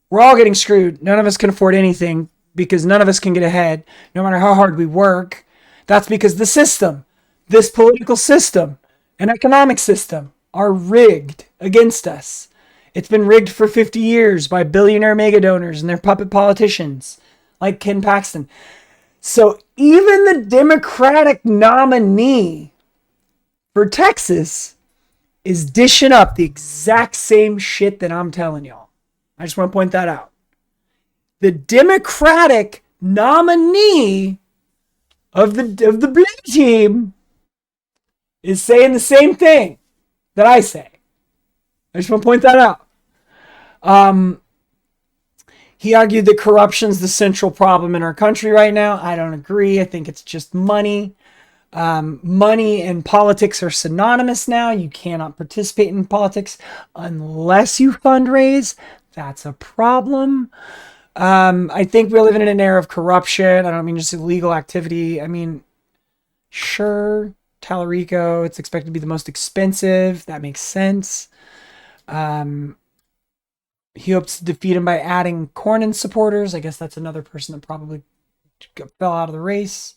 we're all getting screwed. None of us can afford anything because none of us can get ahead, no matter how hard we work. That's because the system, this political system, and economic system, are rigged against us. It's been rigged for 50 years by billionaire mega donors and their puppet politicians like Ken Paxton. So even the Democratic nominee for Texas is dishing up the exact same shit that I'm telling y'all. I just want to point that out. The Democratic nominee of the blue team is saying the same thing that I say. I just want to point that out. He argued that corruption's the central problem in our country right now. I don't agree. I think it's just money. Money and politics are synonymous now. You cannot participate in politics unless you fundraise. That's a problem. I think we're living in an era of corruption. I don't mean just illegal activity. I mean, sure, Talarico, it's expected to be the most expensive. That makes sense. He hopes to defeat him by adding Cornyn supporters. I guess that's another person that probably fell out of the race.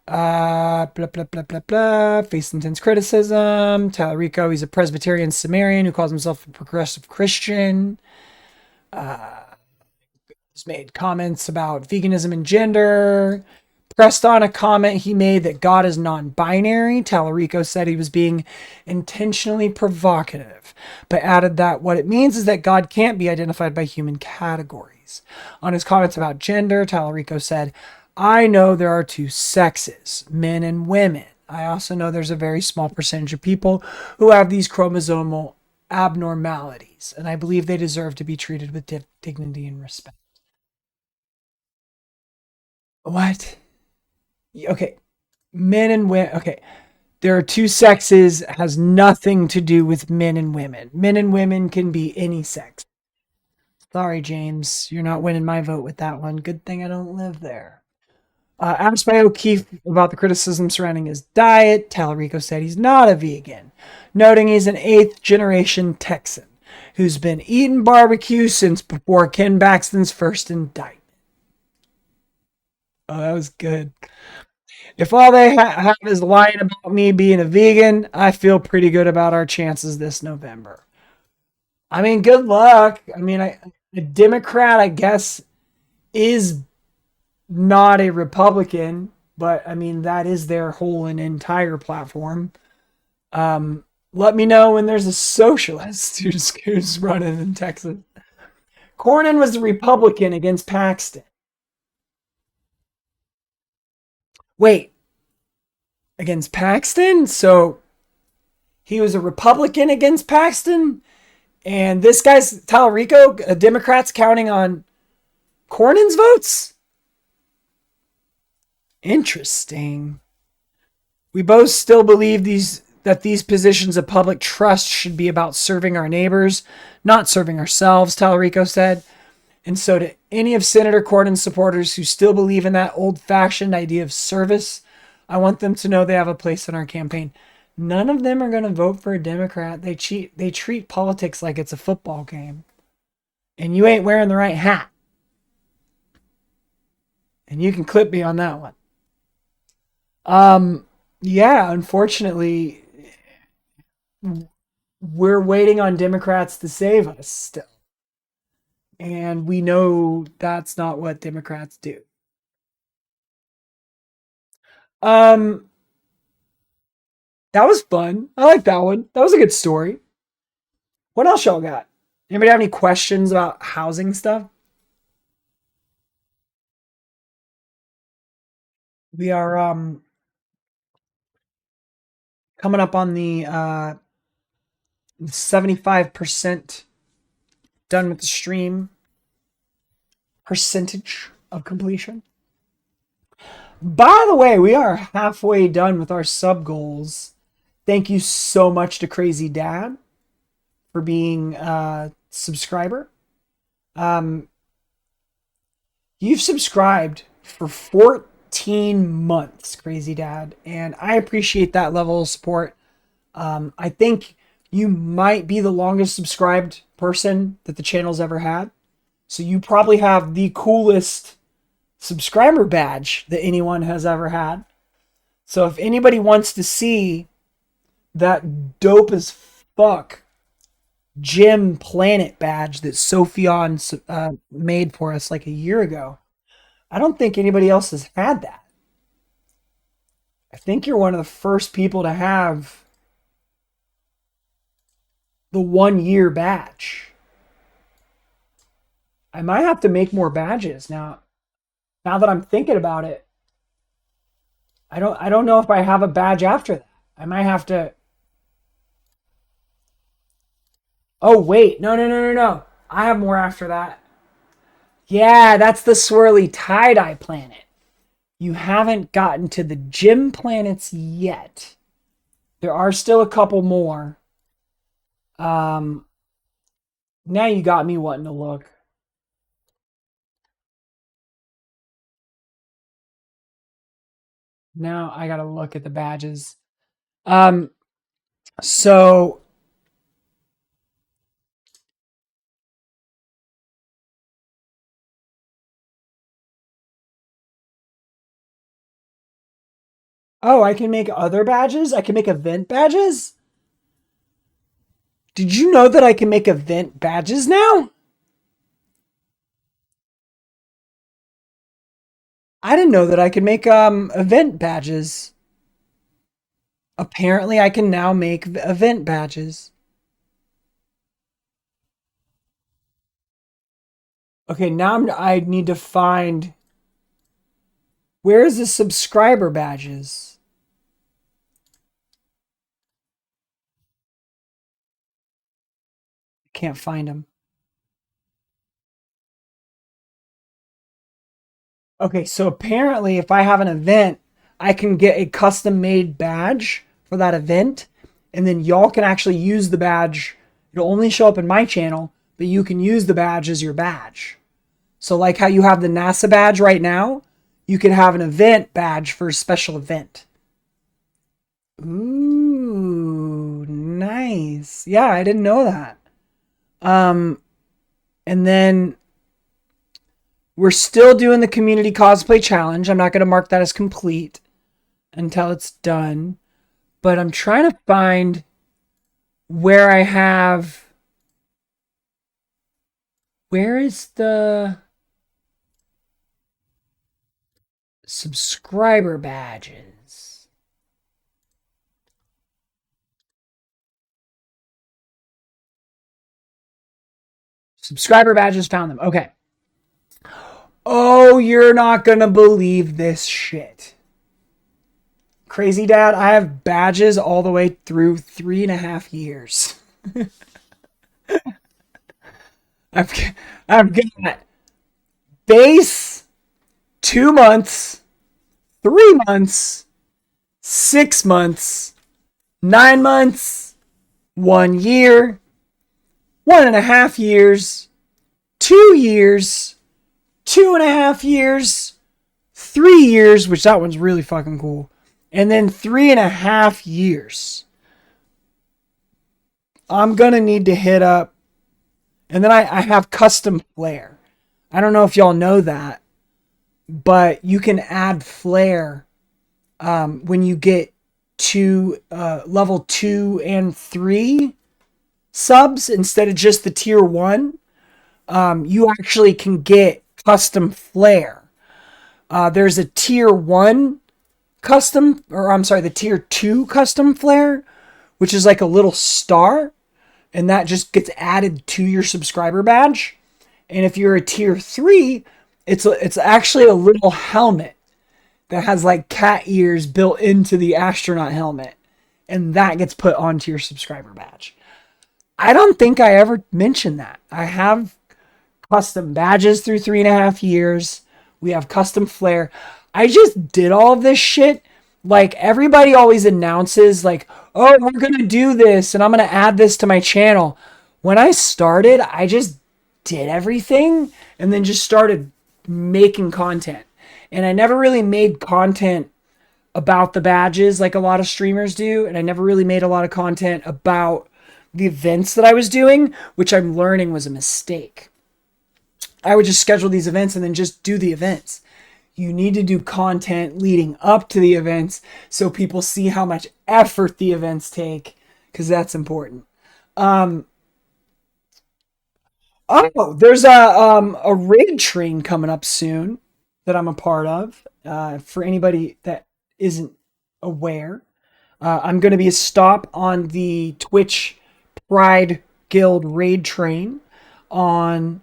Blah, blah, blah, blah, blah. Faced intense criticism. Talarico, he's a Presbyterian Sumerian who calls himself a progressive Christian. He's made comments about veganism and gender. Pressed on a comment he made that God is non-binary, Talarico said he was being intentionally provocative, but added that what it means is that God can't be identified by human categories. On his comments about gender, Talarico said, I know there are two sexes, men and women. I also know there's a very small percentage of people who have these chromosomal abnormalities, and I believe they deserve to be treated with dignity and respect. What? Okay, men and women. Okay, there are two sexes, has nothing to do with men and women. Men and women can be any sex. Sorry, James, you're not winning my vote with that one. Good thing I don't live there. Asked by O'Keefe about the criticism surrounding his diet, Talarico said he's not a vegan, noting he's an eighth generation Texan who's been eating barbecue since before Ken Paxton's first indictment. Oh, that was good. If all they have is lying about me being a vegan, I feel pretty good about our chances this November. I mean, good luck. I mean, a Democrat, I guess, is not a Republican, but I mean, that is their whole and entire platform. Let me know when there's a socialist who's running in Texas. Cornyn was the Republican against Paxton. Wait, against Paxton? So he was a Republican against Paxton? And this guy's Talarico, a Democrat's counting on Cornyn's votes? Interesting. We both still believe these positions of public trust should be about serving our neighbors, not serving ourselves, Talarico said. And so, to any of Senator Cornyn's supporters who still believe in that old fashioned idea of service, I want them to know they have a place in our campaign. None of them are going to vote for a Democrat. They treat politics like it's a football game. And you ain't wearing the right hat. And you can clip me on that one. Yeah, unfortunately, we're waiting on Democrats to save us still. And we know that's not what Democrats do. Um, that was fun. I like that one. That was a good story. What else y'all got? Anybody have any questions about housing stuff? We are coming up on the 75% done with the stream percentage of completion. By the way, we are halfway done with our sub goals. Thank you so much to Crazy Dad for being a subscriber. Um, you've subscribed for 14 months, Crazy Dad, and I appreciate that level of support. I think you might be the longest subscribed person that the channel's ever had. So you probably have the coolest subscriber badge that anyone has ever had. So if anybody wants to see that dope as fuck Gym Planet badge that Sophion made for us like a year ago, I don't think anybody else has had that. I think you're one of the first people to have the 1 year badge. I might have to make more badges now. Now that I'm thinking about it, I don't know if I have a badge after that. I might have to. Oh wait, no. I have more after that. Yeah, that's the swirly tie-dye planet. You haven't gotten to the gym planets yet. There are still a couple more. Um, Now you got me wanting to look. Now I gotta look at the badges. Um, so oh, I can make other badges. I can make event badges. Did you know that I can make event badges now? I didn't know that I could make event badges. Apparently, I can now make event badges. Okay, now I need to find where's the subscriber badges. I can't find them. Okay, so apparently, if I have an event, I can get a custom made badge for that event, and then y'all can actually use the badge. It'll only show up in my channel, but you can use the badge as your badge. So, like how you have the NASA badge right now, you can have an event badge for a special event. Ooh, nice. Yeah, I didn't know that. Um, and then we're still doing the community cosplay challenge. I'm not going to mark that as complete until it's done. But I'm trying to find where I have. Where is the subscriber badges? Subscriber badges, found them. Okay. Oh, you're not going to believe this shit. Crazy Dad, I have badges all the way through 3.5 years. I've, I've got base 2 months, 3 months, 6 months, 9 months, 1 year, 1.5 years, 2 years, 2.5 years, 3 years, which that one's really fucking cool, and then 3.5 years. I'm gonna need to hit up, and then I have custom flare. I don't know if y'all know that, but you can add flare when you get to level 2 and 3 subs instead of just the tier 1. You actually can get custom flare. There's a tier 1 custom, or I'm sorry, the tier 2 custom flare, which is like a little star, and that just gets added to your subscriber badge. And if you're a tier 3, it's actually a little helmet that has like cat ears built into the astronaut helmet, and that gets put onto your subscriber badge. I don't think I ever mentioned that. I have custom badges through 3.5 years. We have custom flare. I just did all of this shit. Like, everybody always announces, like, oh, we're going to do this and I'm going to add this to my channel. When I started, I just did everything and then just started making content. And I never really made content about the badges like a lot of streamers do. And I never really made a lot of content about the events that I was doing, which I'm learning was a mistake. I would just schedule these events and then just do the events. You need to do content leading up to the events so people see how much effort the events take, because that's important. There's a raid train coming up soon that I'm a part of. For anybody that isn't aware, I'm going to be a stop on the Twitch Pride Guild raid train on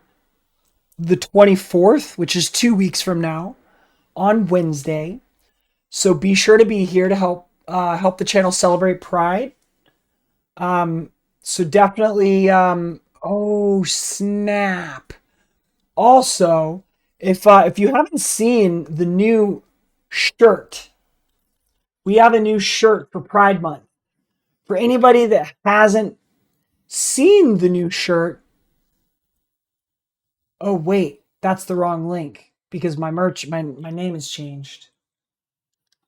the 24th, which is 2 weeks from now, on Wednesday. So be sure to be here to help the channel celebrate Pride. So definitely, oh snap. Also, if you haven't seen the new shirt, we have a new shirt for Pride Month. For anybody that hasn't seen the new shirt, oh wait, that's the wrong link because my name has changed.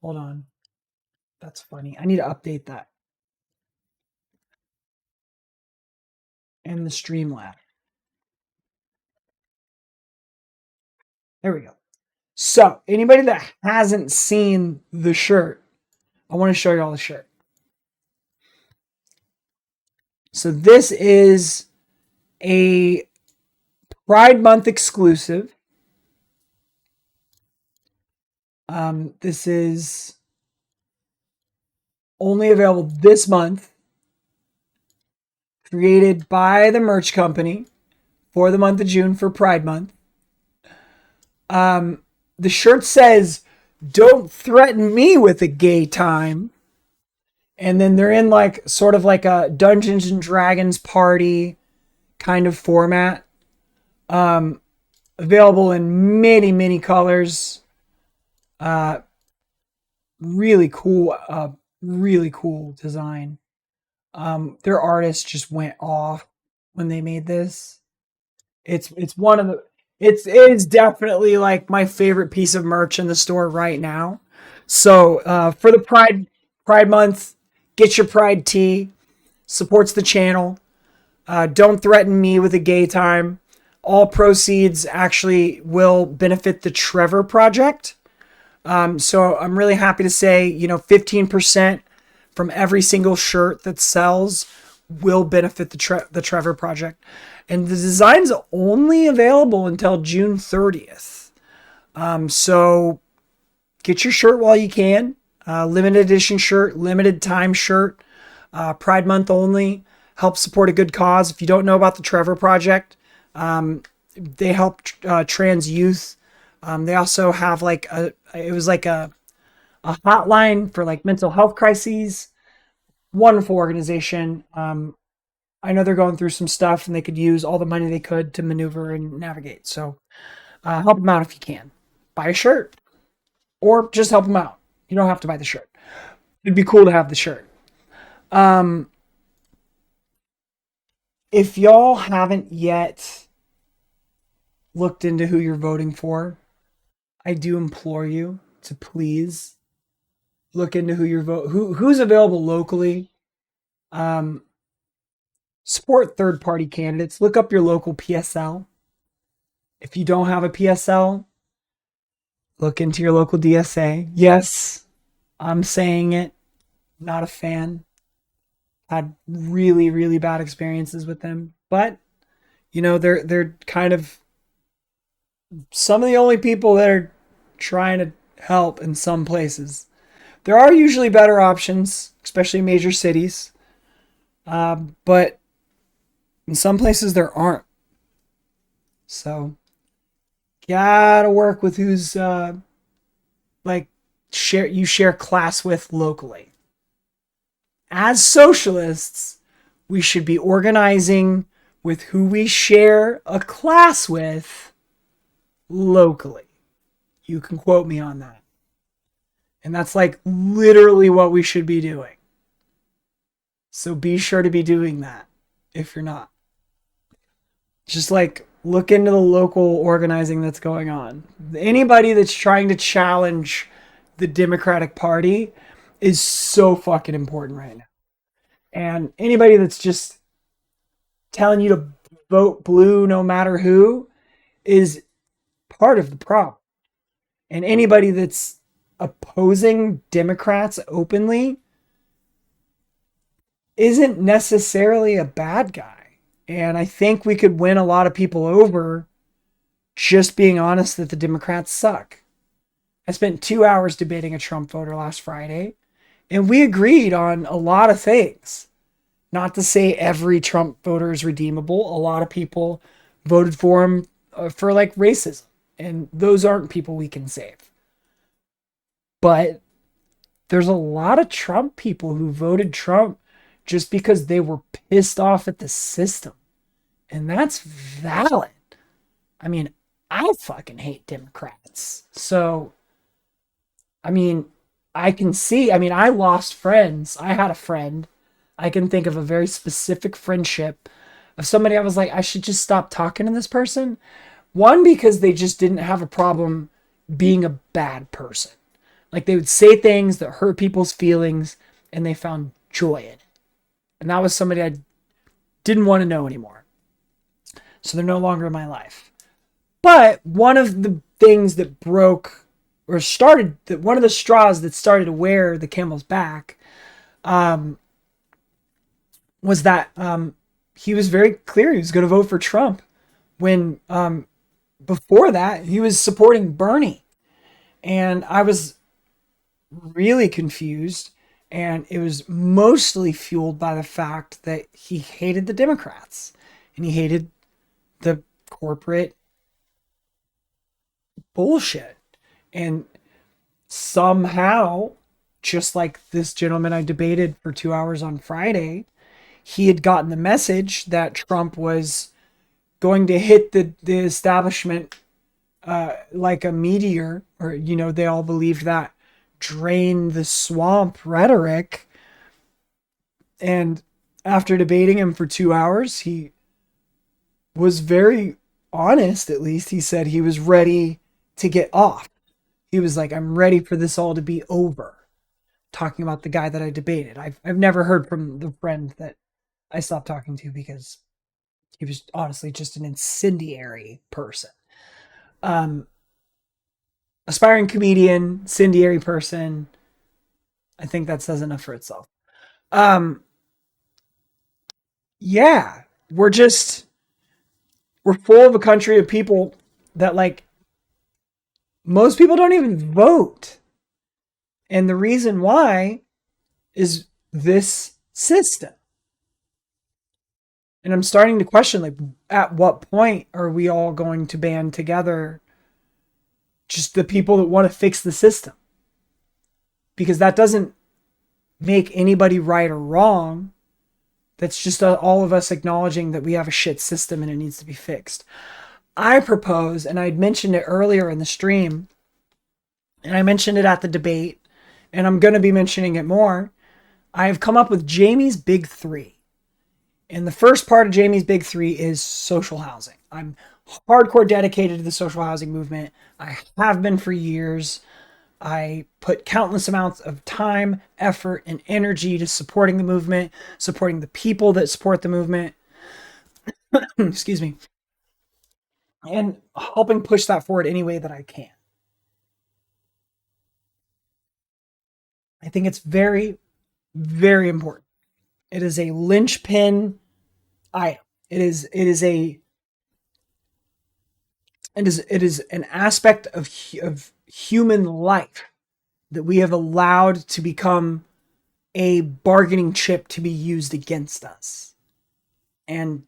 Hold on. That's funny. I need to update that. And the Streamlab. There we go. So, anybody that hasn't seen the shirt, I want to show you all the shirt. So, this is a Pride Month exclusive. This is only available this month. Created by the merch company for the month of June for Pride Month. The shirt says, "Don't threaten me with a gay time." And then they're in like sort of like a Dungeons and Dragons party kind of format. Available in many, many colors. Really cool design. Their artist just went off when they made this. It's one of the it is definitely like my favorite piece of merch in the store right now. So for the Pride Month, get your Pride tee. Supports the channel. Don't threaten me with a gay time. All proceeds actually will benefit the Trevor Project. So I'm really happy to say, 15% from every single shirt that sells will benefit the Trevor Project. And the design's only available until June 30th. So get your shirt while you can. Limited edition shirt, limited time shirt, Pride Month only. Help support a good cause. If you don't know about the Trevor Project, They help trans youth. They also have like it was like a hotline for like mental health crises. Wonderful organization. I know they're going through some stuff and they could use all the money they could to maneuver and navigate. So help them out if you can. Buy a shirt or just help them out. You don't have to buy the shirt. It'd be cool to have the shirt. Um, if y'all haven't yet looked into who you're voting for, I do implore you to please look into who's available locally. Um, support third party candidates. Look up your local PSL. If you don't have a PSL, look into your local DSA. Yes, I'm saying it. Not a fan. Had really, really bad experiences with them. But, they're kind of some of the only people that are trying to help in some places. There are usually better options, especially in major cities. But in some places there aren't. So gotta work with who's like share class with locally. As socialists, we should be organizing with who we share a class with locally. You can quote me on that. And that's like literally what we should be doing. So be sure to be doing that if you're not. Just like look into the local organizing that's going on. Anybody that's trying to challenge the Democratic Party is so fucking important right now. And anybody that's just telling you to vote blue no matter who is part of the problem. And anybody that's opposing Democrats openly isn't necessarily a bad guy. And I think we could win a lot of people over just being honest that the Democrats suck. I spent 2 hours debating a Trump voter last Friday, and we agreed on a lot of things. Not to say every Trump voter is redeemable. A lot of people voted for him for like racism, and those aren't people we can save. But there's a lot of Trump people who voted Trump just because they were pissed off at the system. And that's valid. I mean, I fucking hate Democrats. So, I mean, I can see, I mean, I lost friends. I had a friend. I can think of a very specific friendship of somebody I was like, I should just stop talking to this person. One, because they just didn't have a problem being a bad person. Like they would say things that hurt people's feelings and they found joy in it. And that was somebody I didn't want to know anymore. So they're no longer in my life. But one of the things that broke or started, that one of the straws that started to wear the camel's back was that he was very clear he was going to vote for Trump when before that he was supporting Bernie. And I was really confused. And it was mostly fueled by the fact that he hated the Democrats and he hated the corporate bullshit. And somehow, just like this gentleman I debated for 2 hours on Friday, he had gotten the message that Trump was going to hit the establishment like a meteor, or, they all believed that drain the swamp rhetoric. And after debating him for 2 hours, he was very honest, at least. He said he was ready to get off. He was like, I'm ready for this all to be over. Talking about the guy that I debated. I've never heard from the friend that I stopped talking to because he was honestly just an incendiary person. Aspiring comedian, incendiary person. I think that says enough for itself. Um, yeah, we're just we're full of a country of people that like most people don't even vote. And the reason why is this system. And I'm starting to question, like, at what point are we all going to band together, just the people that want to fix the system? Because that doesn't make anybody right or wrong. That's just all of us acknowledging that we have a shit system and it needs to be fixed. I propose, and I'd mentioned it earlier in the stream, and I mentioned it at the debate, and I'm going to be mentioning it more. I have come up with Jamie's big three. And the first part of Jamie's big three is social housing. I'm hardcore dedicated to the social housing movement. I have been for years. I put countless amounts of time, effort, and energy to supporting the movement, supporting the people that support the movement. Excuse me. And helping push that forward any way that I can. I think it's very, very important. It is a linchpin item. It is an aspect of human life that we have allowed to become a bargaining chip to be used against us. And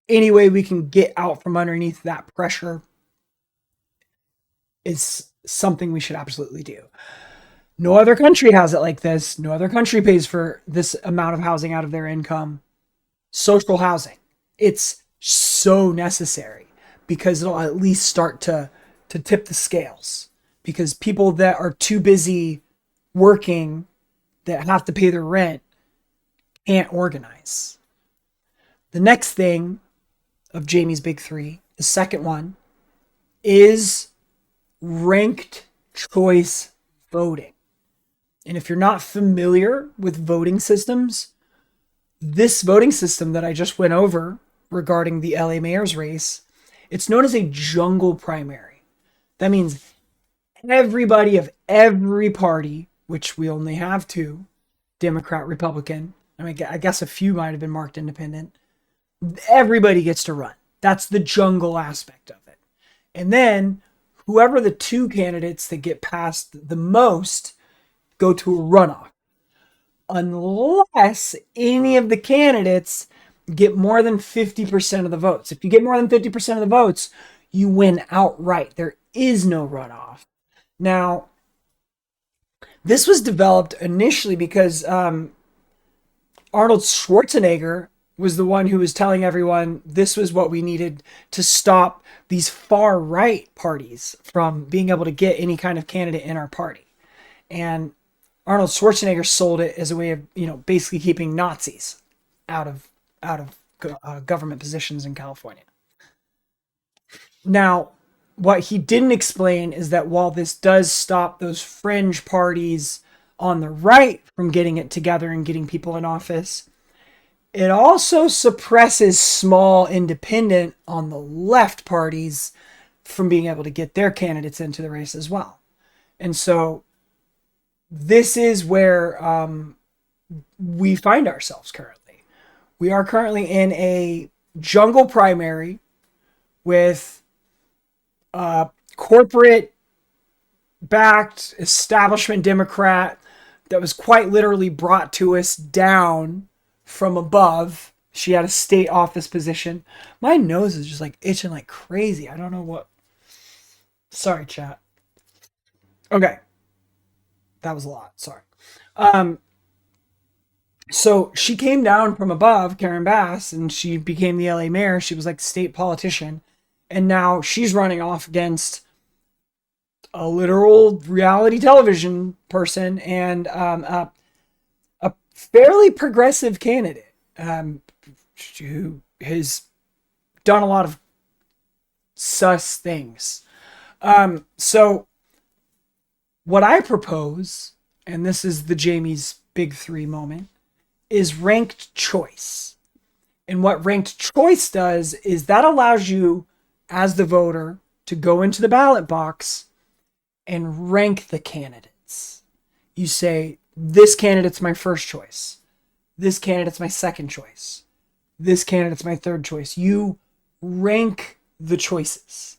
any way we can get out from underneath that pressure is something we should absolutely do. No other country has it like this. No other country pays for this amount of housing out of their income. Social housing. It's so necessary because it'll at least start to tip the scales. Because people that are too busy working, that have to pay their rent, can't organize. The next thing of Jamie's big three, the second one, is ranked choice voting. And if you're not familiar with voting systems, this voting system that I just went over regarding the LA mayor's race, it's known as a jungle primary. That means everybody of every party, which we only have two, Democrat, Republican, I mean, I guess a few might have been marked independent, everybody gets to run. That's the jungle aspect of it. And then whoever the two candidates that get passed the most go to a runoff. Unless any of the candidates get more than 50% of the votes. If you get more than 50% of the votes, you win outright. There is no runoff. Now, this was developed initially because Arnold Schwarzenegger was the one who was telling everyone this was what we needed to stop these far right parties from being able to get any kind of candidate in our party. And Arnold Schwarzenegger sold it as a way of, basically keeping Nazis out of government positions in California. Now, what he didn't explain is that while this does stop those fringe parties on the right from getting it together and getting people in office, it also suppresses small independent on the left parties from being able to get their candidates into the race as well. And so this is where we find ourselves currently. We are currently in a jungle primary with corporate backed establishment Democrat that was quite literally brought to us down from above. She had a state office position. My nose is just like itching like crazy. I don't know what. Sorry, chat. Okay. That was a lot. Sorry. So she came down from above, Karen Bass, and she became the LA mayor. She was like the state politician. And now she's running off against a literal reality television person and a fairly progressive candidate who has done a lot of sus things. So what I propose, and this is the Jamie's big three moment, is ranked choice. And what ranked choice does is that allows you as the voter to go into the ballot box and rank the candidates. You say, this candidate's my first choice. This candidate's my second choice. This candidate's my third choice. You rank the choices.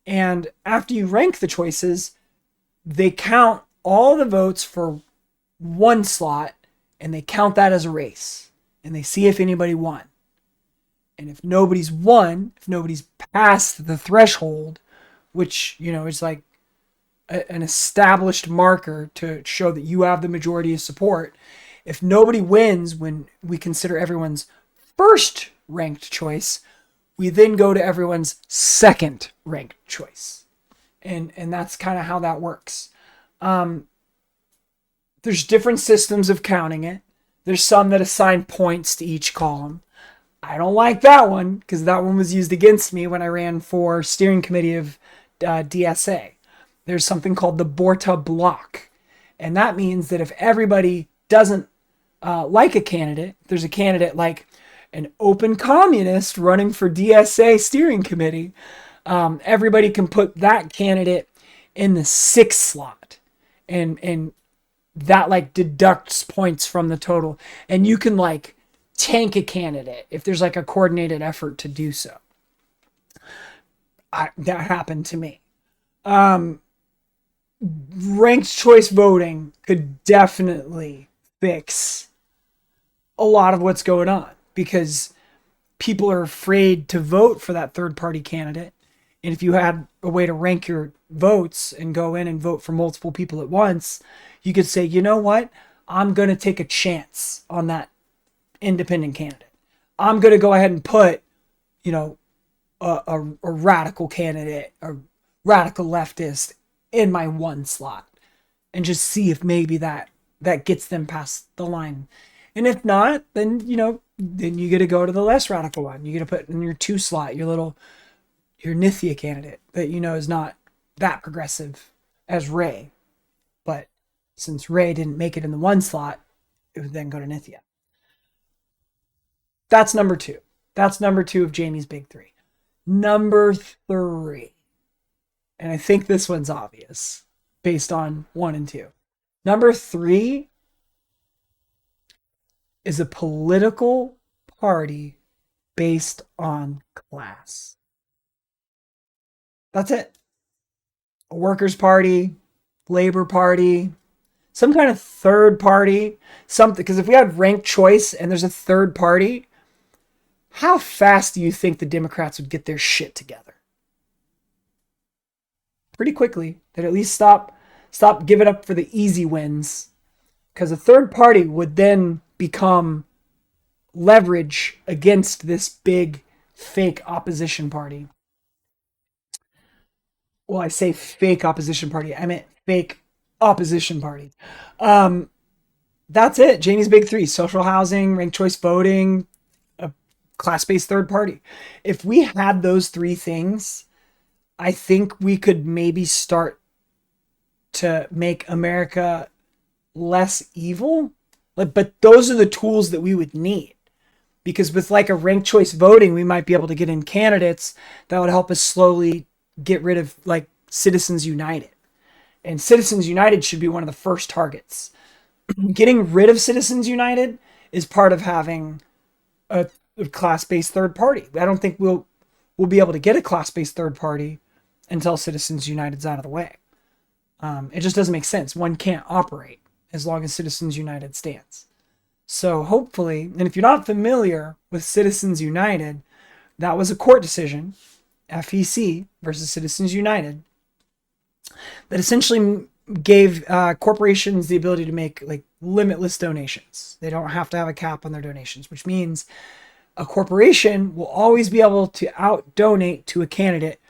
And after you rank the choices, they count all the votes for one slot and they count that as a race. And they see if anybody won. And if nobody's won, if nobody's past the threshold, which, is like an established marker to show that you have the majority of support, if nobody wins when we consider everyone's first ranked choice, we then go to everyone's second ranked choice. And that's kind of how that works. There's different systems of counting it. There's some that assign points to each column. I don't like that one because that one was used against me when I ran for steering committee of DSA. There's something called the Borta block. And that means that if everybody doesn't like a candidate, there's a candidate like an open communist running for DSA steering committee, everybody can put that candidate in the sixth slot. And that like deducts points from the total. And you can like tank a candidate if there's like a coordinated effort to do so. That happened to me. Ranked choice voting could definitely fix a lot of what's going on because people are afraid to vote for that third party candidate. And if you had a way to rank your votes and go in and vote for multiple people at once, you could say, you know what? I'm going to take a chance on that independent candidate. I'm going to go ahead and put, a radical candidate, a radical leftist in my one slot and just see if maybe that gets them past the line. And if not, then, then you get to go to the less radical one. You get to put in your two slot, your Nithya candidate that, is not that progressive as Ray. But since Ray didn't make it in the one slot, it would then go to Nithya. That's number two. That's number two of Jamie's big three. Number three, and I think this one's obvious based on one and two. Number three is a political party based on class. That's it. A workers' party, labor party, some kind of third party, something. Because if we had ranked choice and there's a third party, how fast do you think the Democrats would get their shit together? Pretty quickly. They'd at least stop giving up for the easy wins. Because a third party would then become leverage against this big fake opposition party. Well, I say fake opposition party. I meant fake opposition party. That's it. Jamie's big three: social housing, ranked choice voting, a class-based third party. If we had those three things, I think we could maybe start to make America less evil. But those are the tools that we would need. Because with like a ranked choice voting, we might be able to get in candidates that would help us slowly get rid of like Citizens United. And Citizens United should be one of the first targets. Getting rid of Citizens United is part of having a class-based third party. I don't think we'll be able to get a class-based third party until Citizens United's out of the way. It just doesn't make sense. One can't operate as long as Citizens United stands. So hopefully, and if you're not familiar with Citizens United, that was a court decision, FEC versus Citizens United, that essentially gave corporations the ability to make like limitless donations. They don't have to have a cap on their donations, which means a corporation will always be able to out donate to a candidate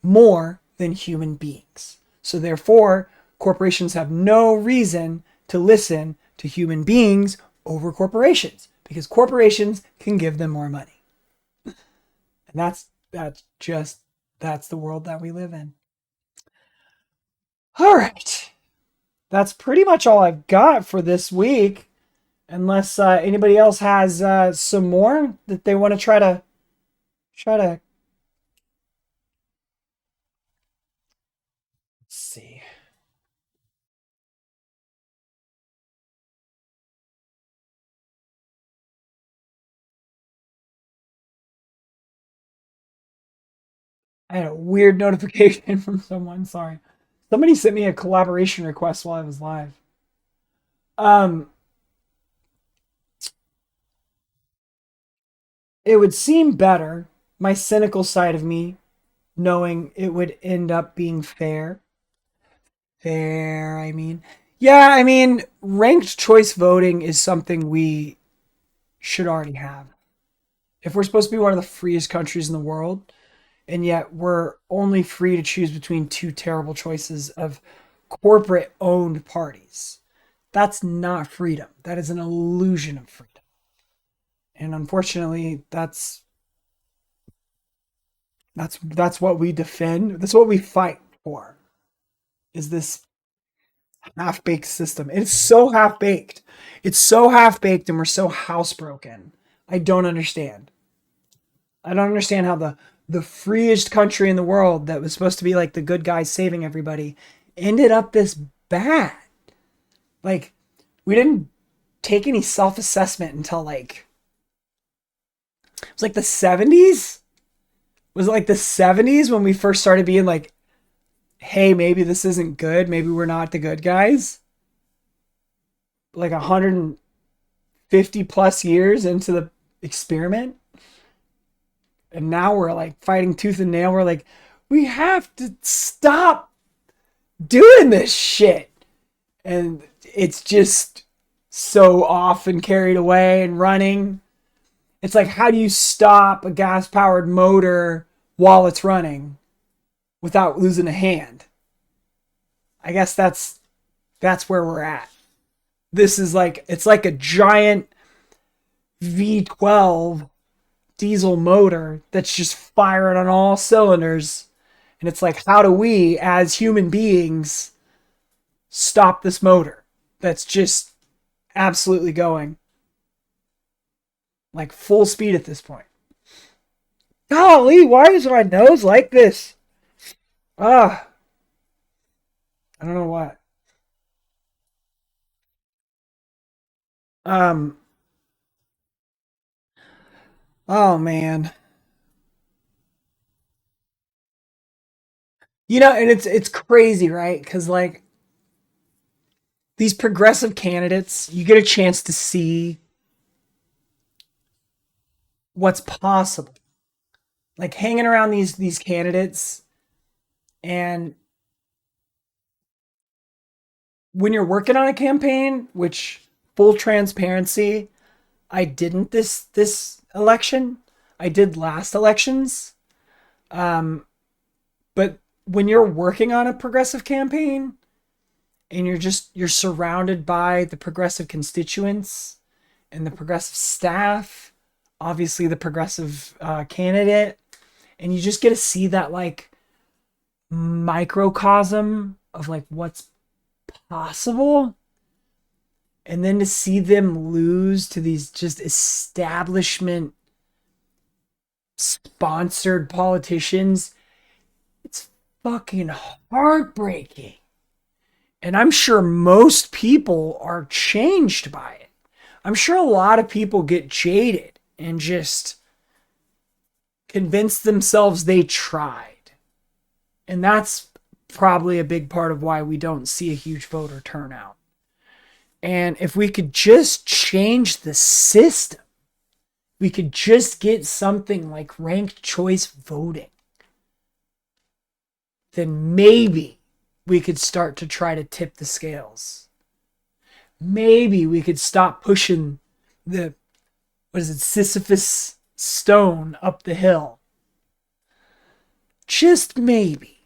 more than human beings. So therefore, corporations have no reason to listen to human beings over corporations because corporations can give them more money. And that's the world that we live in. All right. That's pretty much all I've got for this week. Unless anybody else has some more that they want to try to let's see. I had a weird notification from someone. Sorry. Somebody sent me a collaboration request while I was live. Um, It would seem better, my cynical side of me, knowing it would end up being fair. Fair, I mean. Yeah, I mean, ranked choice voting is something we should already have. If we're supposed to be one of the freest countries in the world, and yet we're only free to choose between two terrible choices of corporate owned parties, that's not freedom. That is an illusion of freedom. And unfortunately, that's what we defend. That's what we fight for. Is this half baked system? It's so half baked. It's so half baked, and we're so housebroken. I don't understand. I don't understand how the freest country in the world that was supposed to be like the good guys saving everybody ended up this bad. Like we didn't take any self assessment until like it was like the 70s. Was it like the 70s when we first started being like, hey, maybe this isn't good. Maybe we're not the good guys. Like 150 plus years into the experiment. And now we're like fighting tooth and nail. We're like, we have to stop doing this shit. And it's just so off and carried away and running. It's like, how do you stop a gas powered motor while it's running without losing a hand? I guess that's where we're at. This is like, it's like a giant V12 diesel motor that's just firing on all cylinders. And it's like, how do we as human beings stop this motor that's just absolutely going like full speed at this point? Golly, why is my nose like this? Ah, I don't know what. Um, oh man. And it's crazy, right? Cuz like these progressive candidates, you get a chance to see what's possible. Like hanging around these candidates, and when you're working on a campaign, which full transparency, I didn't this election. I did last elections. Um, but when you're working on a progressive campaign and you're surrounded by the progressive constituents and the progressive staff, obviously the progressive candidate, and you just get to see that like microcosm of like what's possible, and then to see them lose to these just establishment sponsored politicians, it's fucking heartbreaking. And I'm sure most people are changed by it. I'm sure a lot of people get jaded and just convince themselves they tried. And that's probably a big part of why we don't see a huge voter turnout. And if we could just change the system, we could just get something like ranked choice voting, then maybe we could start to try to tip the scales. Maybe we could stop pushing the, what is it, Sisyphus stone up the hill. Just maybe.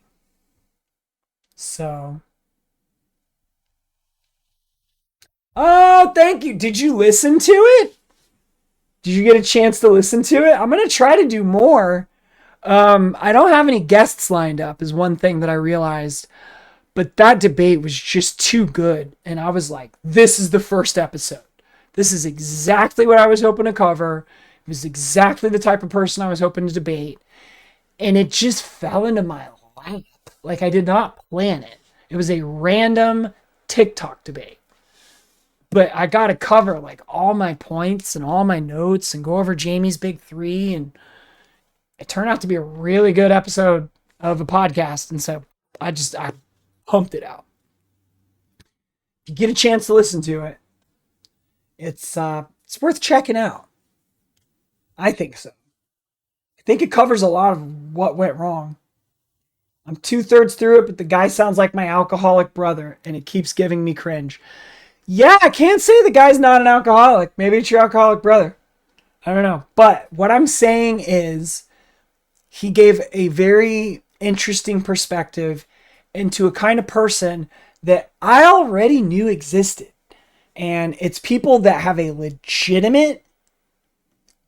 So. Oh, thank you. Did you listen to it? Did you get a chance to listen to it? I'm going to try to do more. I don't have any guests lined up, is one thing that I realized. But that debate was just too good. And I was like, this is the first episode. This is exactly what I was hoping to cover. It was exactly the type of person I was hoping to debate. And it just fell into my lap. Like I did not plan it. It was a random TikTok debate. But I got to cover like all my points and all my notes and go over Jamie's big three. And it turned out to be a really good episode of a podcast. And so I pumped it out. If you get a chance to listen to it, it's worth checking out. I think so. I think it covers a lot of what went wrong. I'm 2/3 through it, but the guy sounds like my alcoholic brother, and it keeps giving me cringe. Yeah, I can't say the guy's not an alcoholic. Maybe it's your alcoholic brother. I don't know. But what I'm saying is he gave a very interesting perspective into a kind of person that I already knew existed. And it's people that have a legitimate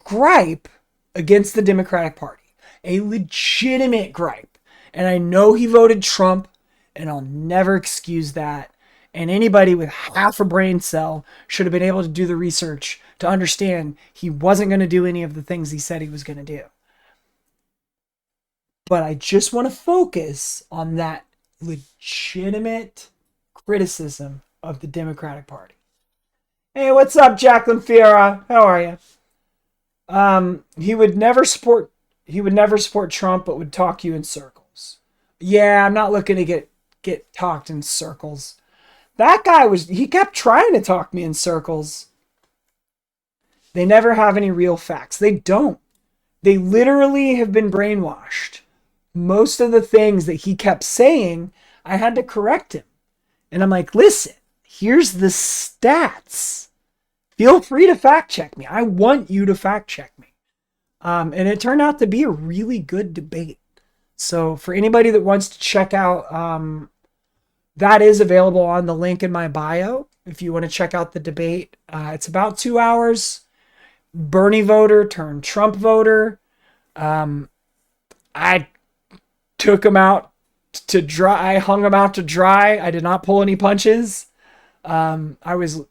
gripe against the Democratic Party. A legitimate gripe. And I know he voted Trump, and I'll never excuse that. And anybody with half a brain cell should have been able to do the research to understand he wasn't going to do any of the things he said he was going to do. But I just want to focus on that legitimate criticism of the Democratic Party. Hey, what's up, Jacqueline Fiera? How are you? He would never support Trump, but would talk you in circles. Yeah, I'm not looking to get talked in circles. That guy he kept trying to talk me in circles. They never have any real facts. They don't. They literally have been brainwashed. Most of the things that he kept saying, I had to correct him. And I'm like, listen, here's the stats. Feel free to fact check me. I want you to fact check me. And it turned out to be a really good debate. So for anybody that wants to check out, that is available on the link in my bio. If you want to check out the debate, it's about 2 hours. Bernie voter turned Trump voter. I took him out to dry. I hung him out to dry. I did not pull any punches. I was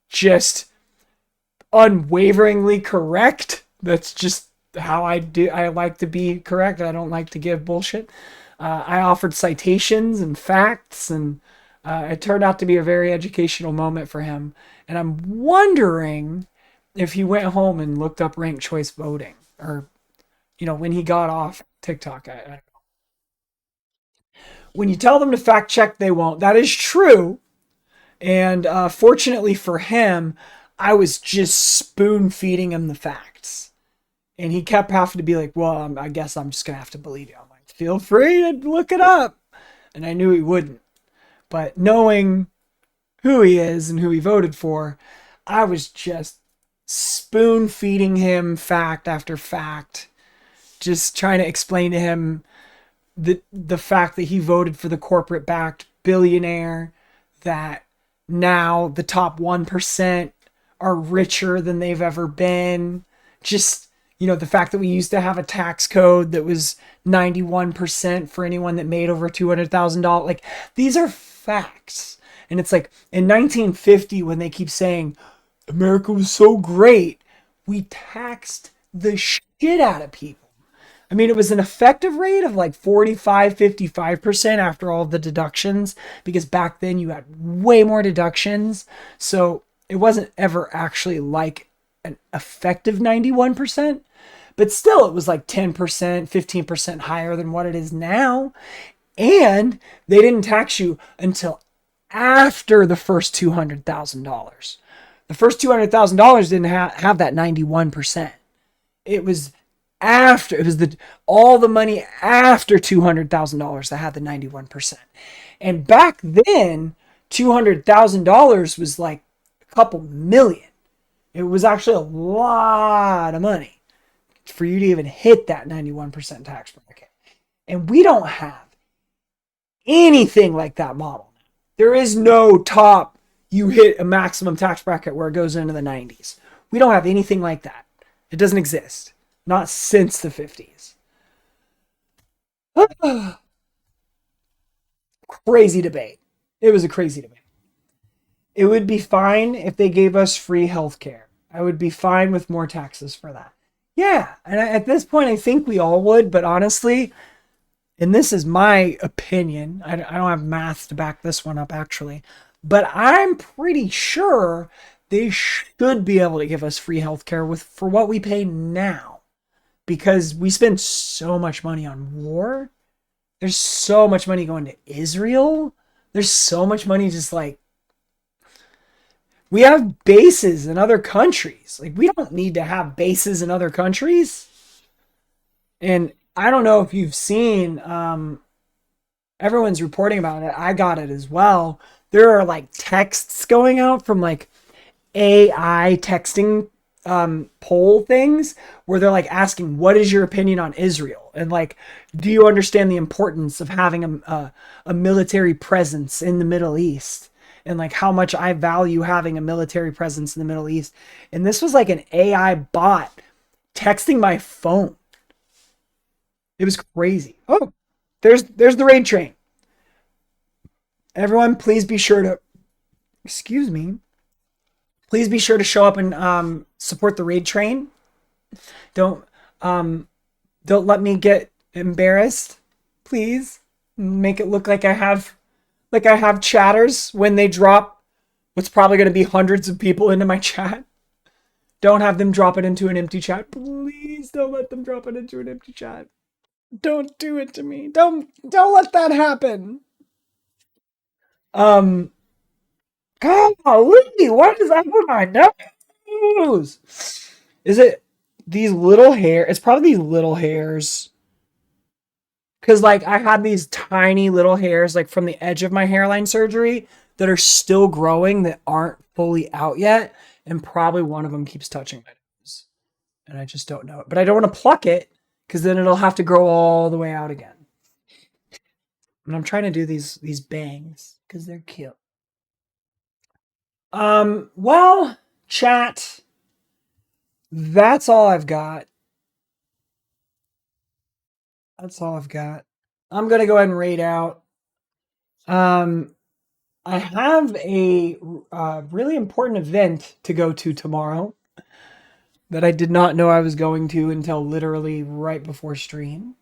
just unwaveringly correct. That's just how I do. I like to be correct. I don't like to give bullshit. I offered citations and facts, and it turned out to be a very educational moment for him. And I'm wondering if he went home and looked up ranked choice voting, or when he got off TikTok. When you tell them to fact check, they won't. That is true. And fortunately for him, I was just spoon feeding him the facts. And he kept having to be like, well, I guess I'm just going to have to believe you. I'm like, feel free to look it up. And I knew he wouldn't. But knowing who he is and who he voted for, I was just spoon feeding him fact after fact. Just trying to explain to him the fact that he voted for the corporate backed billionaire, that now the top 1% are richer than they've ever been. Just, the fact that we used to have a tax code that was 91% for anyone that made over $200,000. Like, these are facts. And it's like in 1950, when they keep saying America was so great, we taxed the shit out of people. I mean, it was an effective rate of like 45, 55% after all the deductions, because back then you had way more deductions. So it wasn't ever actually like an effective 91%, but still it was like 10%, 15% higher than what it is now. And they didn't tax you until after the first $200,000. The first $200,000 didn't have that 91%. It was after, it was all the money after $200,000 that had the 91%. And back then, $200,000 was like a couple million. It was actually a lot of money for you to even hit that 91% tax bracket. And we don't have anything like that model. There is no top, you hit a maximum tax bracket where it goes into the 90s. We don't have anything like that. It doesn't exist. Not since the 50s. Crazy debate. It was a crazy debate. It would be fine if they gave us free healthcare. I would be fine with more taxes for that. Yeah, and at this point, I think we all would, but honestly, and this is my opinion, I don't have math to back this one up actually, but I'm pretty sure they should be able to give us free healthcare for what we pay now. Because we spend so much money on war. There's so much money going to Israel. There's so much money just like We have bases in other countries. Like, we don't need to have bases in other countries. And I don't know if you've seen, everyone's reporting about it. I got it as well. There are like texts going out from like AI texting poll things where they're like asking, what is your opinion on Israel? And like, do you understand the importance of having a military presence in the Middle East? And like how much I value having a military presence in the Middle East. And this was like an AI bot texting my phone. It was crazy. Oh, there's the raid train. Everyone, please be sure to, excuse me, please be sure to show up and support the raid train. Don't um, don't let me get embarrassed. Please make it look like I have chatters when they drop what's probably going to be hundreds of people into my chat. Don't have them drop it into an empty chat. Please don't let them drop it into an empty chat. Don't do it to me. Don't let that happen. Um Golly, what is up with my nose? Is it these little hair? It's probably these little hairs. Cause like I had these tiny little hairs like from the edge of my hairline surgery that are still growing that aren't fully out yet, and probably one of them keeps touching my nose, and I just don't know it. But I don't want to pluck it because then it'll have to grow all the way out again. And I'm trying to do these bangs because they're cute. Well, chat, that's all I've got. That's all I've got. I'm gonna go ahead and raid out. Um, I have a really important event to go to tomorrow that I did not know I was going to until literally right before stream.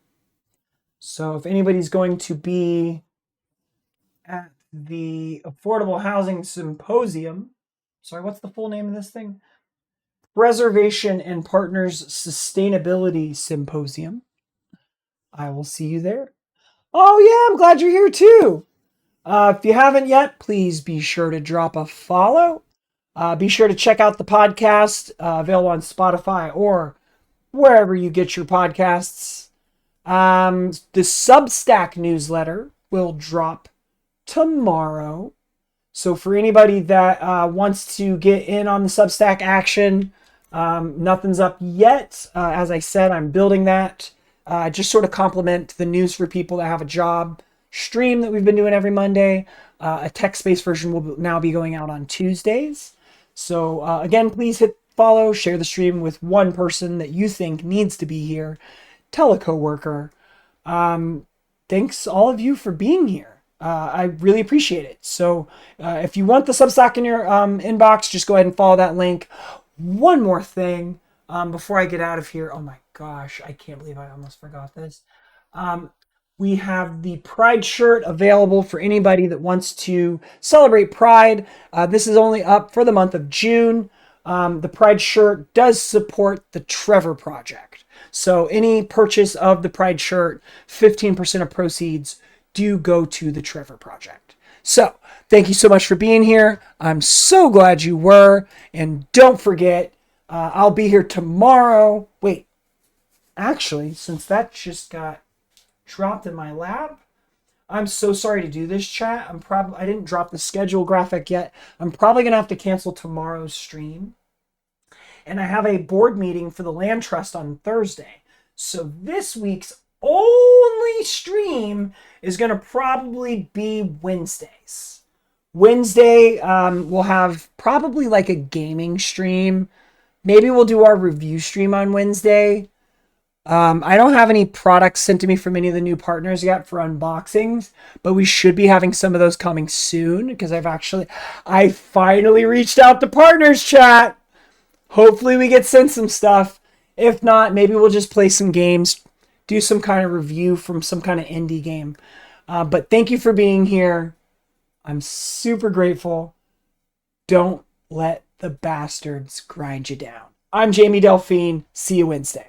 So if anybody's going to be at the Affordable Housing Symposium, sorry, what's the full name of this thing? Preservation and Partners Sustainability Symposium. I will see you there. Oh, yeah, I'm glad you're here too. If you haven't yet, please be sure to drop a follow. Be sure to check out the podcast available on Spotify or wherever you get your podcasts. The Substack newsletter will drop tomorrow. So for anybody that wants to get in on the Substack action, nothing's up yet. As I said, I'm building that. Just sort of complement the news for people that have a job stream that we've been doing every Monday. A text-based version will now be going out on Tuesdays. So again, please hit follow, share the stream with one person that you think needs to be here. Tell a coworker. Thanks all of you for being here. I really appreciate it. So if you want the Substack in your inbox, just go ahead and follow that link. One more thing before I get out of here. Oh my gosh, I can't believe I almost forgot this. We have the Pride shirt available for anybody that wants to celebrate Pride. This is only up for the month of June. The Pride shirt does support the Trevor Project. So any purchase of the Pride shirt, 15% of proceeds do go to the Trevor Project. So thank you so much for being here. I'm so glad you were. And don't forget, I'll be here tomorrow. Wait, actually, since that just got dropped in my lap, I'm so sorry to do this, chat. I didn't drop the schedule graphic yet. I'm probably gonna have to cancel tomorrow's stream. And I have a board meeting for the land trust on Thursday. So this week's only stream is gonna probably be Wednesdays. Wednesday, we'll have probably like a gaming stream. Maybe we'll do our review stream on Wednesday. I don't have any products sent to me from any of the new partners yet for unboxings, but we should be having some of those coming soon because I finally reached out to partners, chat. Hopefully we get sent some stuff. If not, maybe we'll just play some games, do some kind of review from some kind of indie game. But thank you for being here. I'm super grateful. Don't let the bastards grind you down. I'm Jamie Delphine. See you Wednesday.